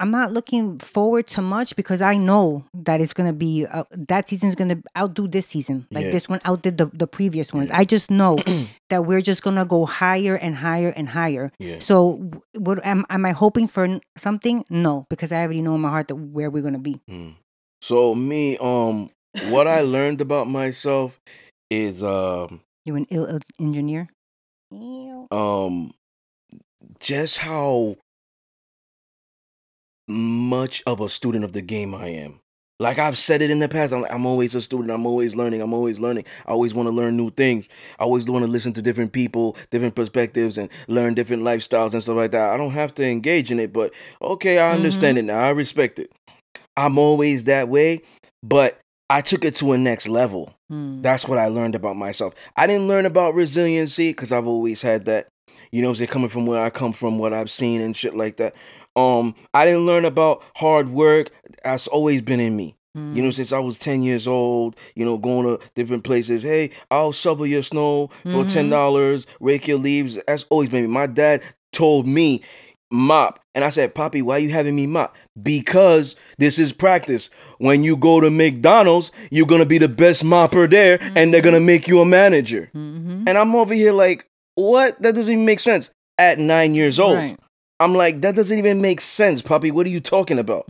I'm not looking forward to much because I know that it's gonna be that season's gonna outdo this season. Like this one outdid the previous ones. I just know that we're just gonna go higher and higher and higher. Yeah. So, what am I hoping for something? No, because I already know in my heart that where we're gonna be. So me, what I learned about myself is You an ill engineer? Just how much of a student of the game I am. Like I've said it in the past, I'm always a student. I'm always learning. I always want to learn new things. I always want to listen to different people, different perspectives, and learn different lifestyles and stuff like that. I don't have to engage in it, but okay, I understand it now. I respect it. I'm always that way, but I took it to a next level. That's what I learned about myself. I didn't learn about resiliency because I've always had that. You know what I'm saying? Coming from where I come from, what I've seen and shit like that. I didn't learn about hard work. That's always been in me. You know, since I was 10 years old, you know, going to different places. Hey, I'll shovel your snow for $10, rake your leaves. That's always been me. My dad told me, mop. And I said, Poppy, why you having me mop? Because this is practice. When you go to McDonald's, you're going to be the best mopper there, and they're going to make you a manager. And I'm over here like, what? That doesn't even make sense. At 9 years old. Right. I'm like, that doesn't even make sense, Poppy. What are you talking about?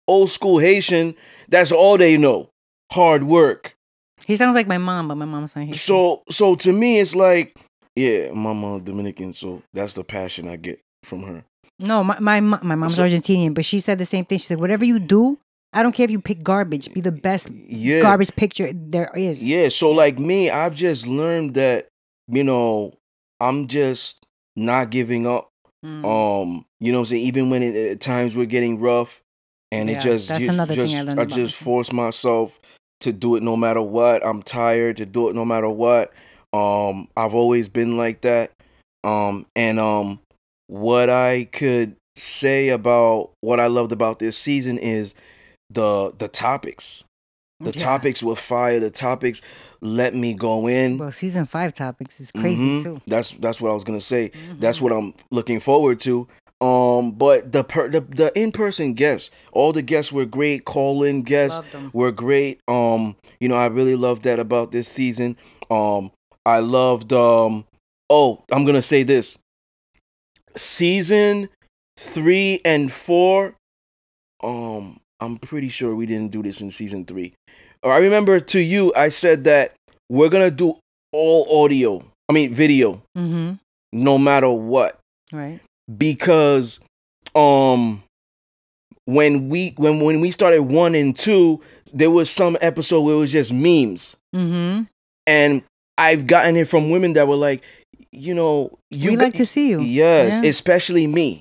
Old school Haitian, that's all they know. Hard work. He sounds like my mom, but my mom's not Haitian. So to me, it's like, yeah, my mom's Dominican, so that's the passion I get from her. No, my mom's Argentinian, but she said the same thing. She said, whatever you do, I don't care if you pick garbage. Be the best garbage picture there is. Yeah, so like me, I've just learned that, you know, I'm just not giving up. You know what I'm saying? Even when at times we're getting rough, and that's another thing I learned about. I just force myself to do it no matter what. I'm tired to do it no matter what. I've always been like that. And what I could say about what I loved about this season is the topics. The topics were fire. The topics let me go in. Well, season 5 topics is crazy too. That's what I was gonna say. That's what I'm looking forward to. But the in-person guests, all the guests were great. Call-in guests were great. You know, I really loved that about this season. I loved. I'm gonna say this. Season 3 and 4. I'm pretty sure we didn't do this in season 3. I remember to you, I said that we're going to do all video, no matter what. Right. Because when we started 1 and 2, there was some episode where it was just memes. And I've gotten it from women that were like, you know, we like to see you. Yes, especially me.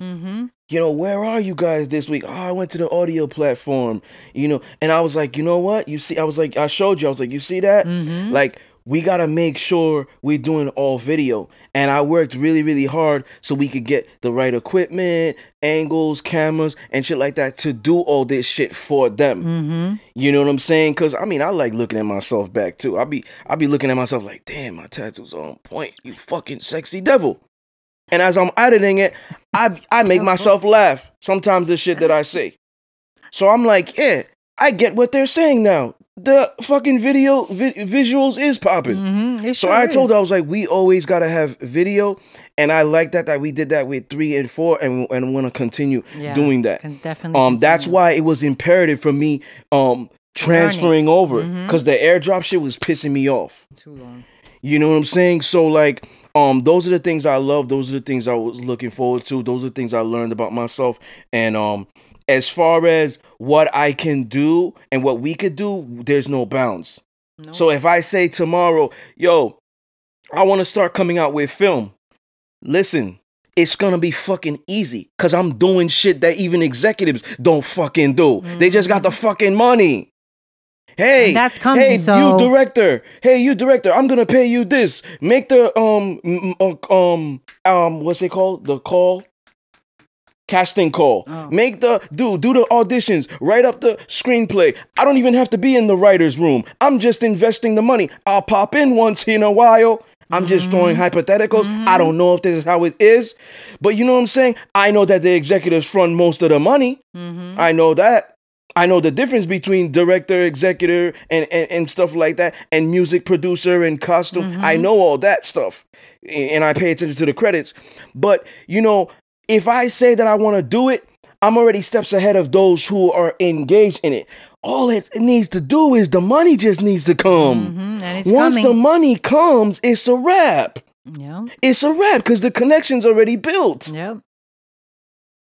You know, where are you guys this week? Oh, I went to the audio platform, you know, and I was like, you know what? You see, I was like, I showed you, I was like, you see that? Like, we got to make sure we're doing all video. And I worked really, really hard so we could get the right equipment, angles, cameras, and shit like that to do all this shit for them. You know what I'm saying? Because, I mean, I like looking at myself back, too. I'll be looking at myself like, damn, my tattoo's on point. You fucking sexy devil. And as I'm editing it, I make myself laugh. Sometimes the shit that I say. So I'm like, yeah, I get what they're saying now. The fucking visuals is popping. So I told her, I was like, we always got to have video. And I like that we did that with 3 and 4. And want to continue doing that. Definitely. That's why it was imperative for me transferring over. Because the airdrop shit was pissing me off. Too long. You know what I'm saying? So like, those are the things I love. Those are the things I was looking forward to. Those are the things I learned about myself. And as far as what I can do and what we could do, there's no bounds. No. So if I say tomorrow, yo, I want to start coming out with film, listen, it's going to be fucking easy because I'm doing shit that even executives don't fucking do. They just got the fucking money. Hey, And that's coming, hey, so- you director. Hey, you director. I'm gonna pay you this. Make the what's it called? The call. Casting call. Oh. Make the do the auditions. Write up the screenplay. I don't even have to be in the writer's room. I'm just investing the money. I'll pop in once in a while. I'm just throwing hypotheticals. I don't know if this is how it is, but you know what I'm saying? I know that the executives front most of the money. I know that. I know the difference between director, executive, and stuff like that, and music producer and costume. I know all that stuff, and I pay attention to the credits. But, you know, if I say that I want to do it, I'm already steps ahead of those who are engaged in it. All it needs to do is the money just needs to come. And it's Once coming. the money comes, it's a wrap. Yeah. It's a wrap because the connection's already built. Yep.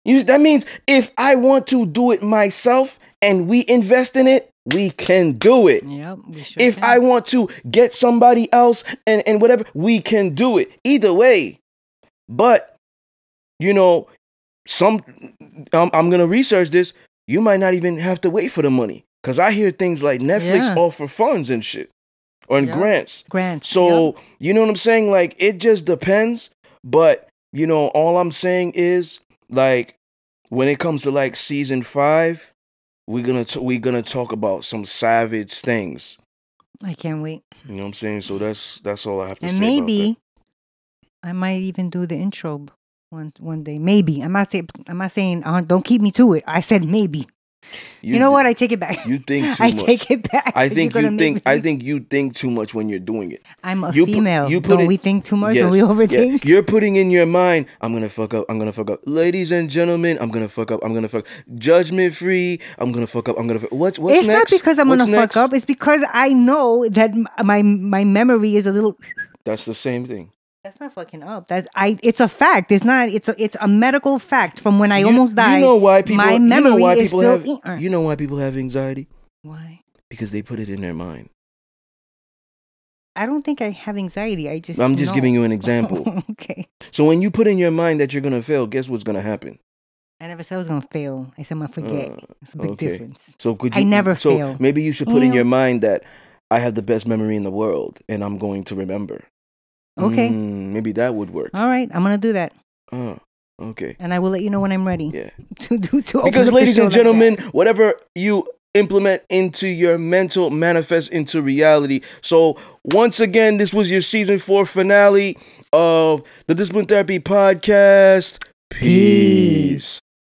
That means if I want to do it myself and we invest in it, we can do it. Yep. We sure If can. I want to get somebody else and whatever, we can do it. Either way. But, you know, I'm going to research this. You might not even have to wait for the money. Because I hear things like Netflix offer funds and shit. Or in grants. So, you know what I'm saying? Like, it just depends. But, you know, all I'm saying is, like, when it comes to, like, season 5, we're gonna talk about some savage things. I can't wait. You know what I'm saying? So that's all I have to say. And maybe I might even do the intro one day. Maybe. I'm not saying don't keep me to it. I said maybe. You know what? I take it back. You think too I much. take it back. I think you think too much when you're doing it. I'm a female. Don't we think too much? Yes, Don't we overthink? You're putting in your mind, I'm gonna fuck up. I'm gonna fuck up. Ladies and gentlemen, I'm gonna fuck up. I'm gonna fuck. Judgment free. I'm gonna fuck up. I'm gonna fuck. What's it's next? Not because I'm What's gonna next? fuck up. It's because I know that my memory is a little. That's the same thing. That's not fucking up. It's a fact. It's not. It's a medical fact from when I almost died. You know why people? My memory is still. You know why people have anxiety? Why? Because they put it in their mind. I don't think I have anxiety. I'm just giving you an example. Okay. So when you put in your mind that you're gonna fail, guess what's gonna happen? I never said I was gonna fail. I said I'm gonna forget. It's a big difference. So I never fail. Maybe you should put in your mind that I have the best memory in the world, and I'm going to remember. Okay. Maybe that would work. All right, I'm gonna do that. Oh, okay. And I will let you know when I'm ready. Yeah. To because, ladies and gentlemen, whatever you implement into your mental manifests into reality. So once again, this was your season 4 finale of the Discipline Therapy podcast. Peace.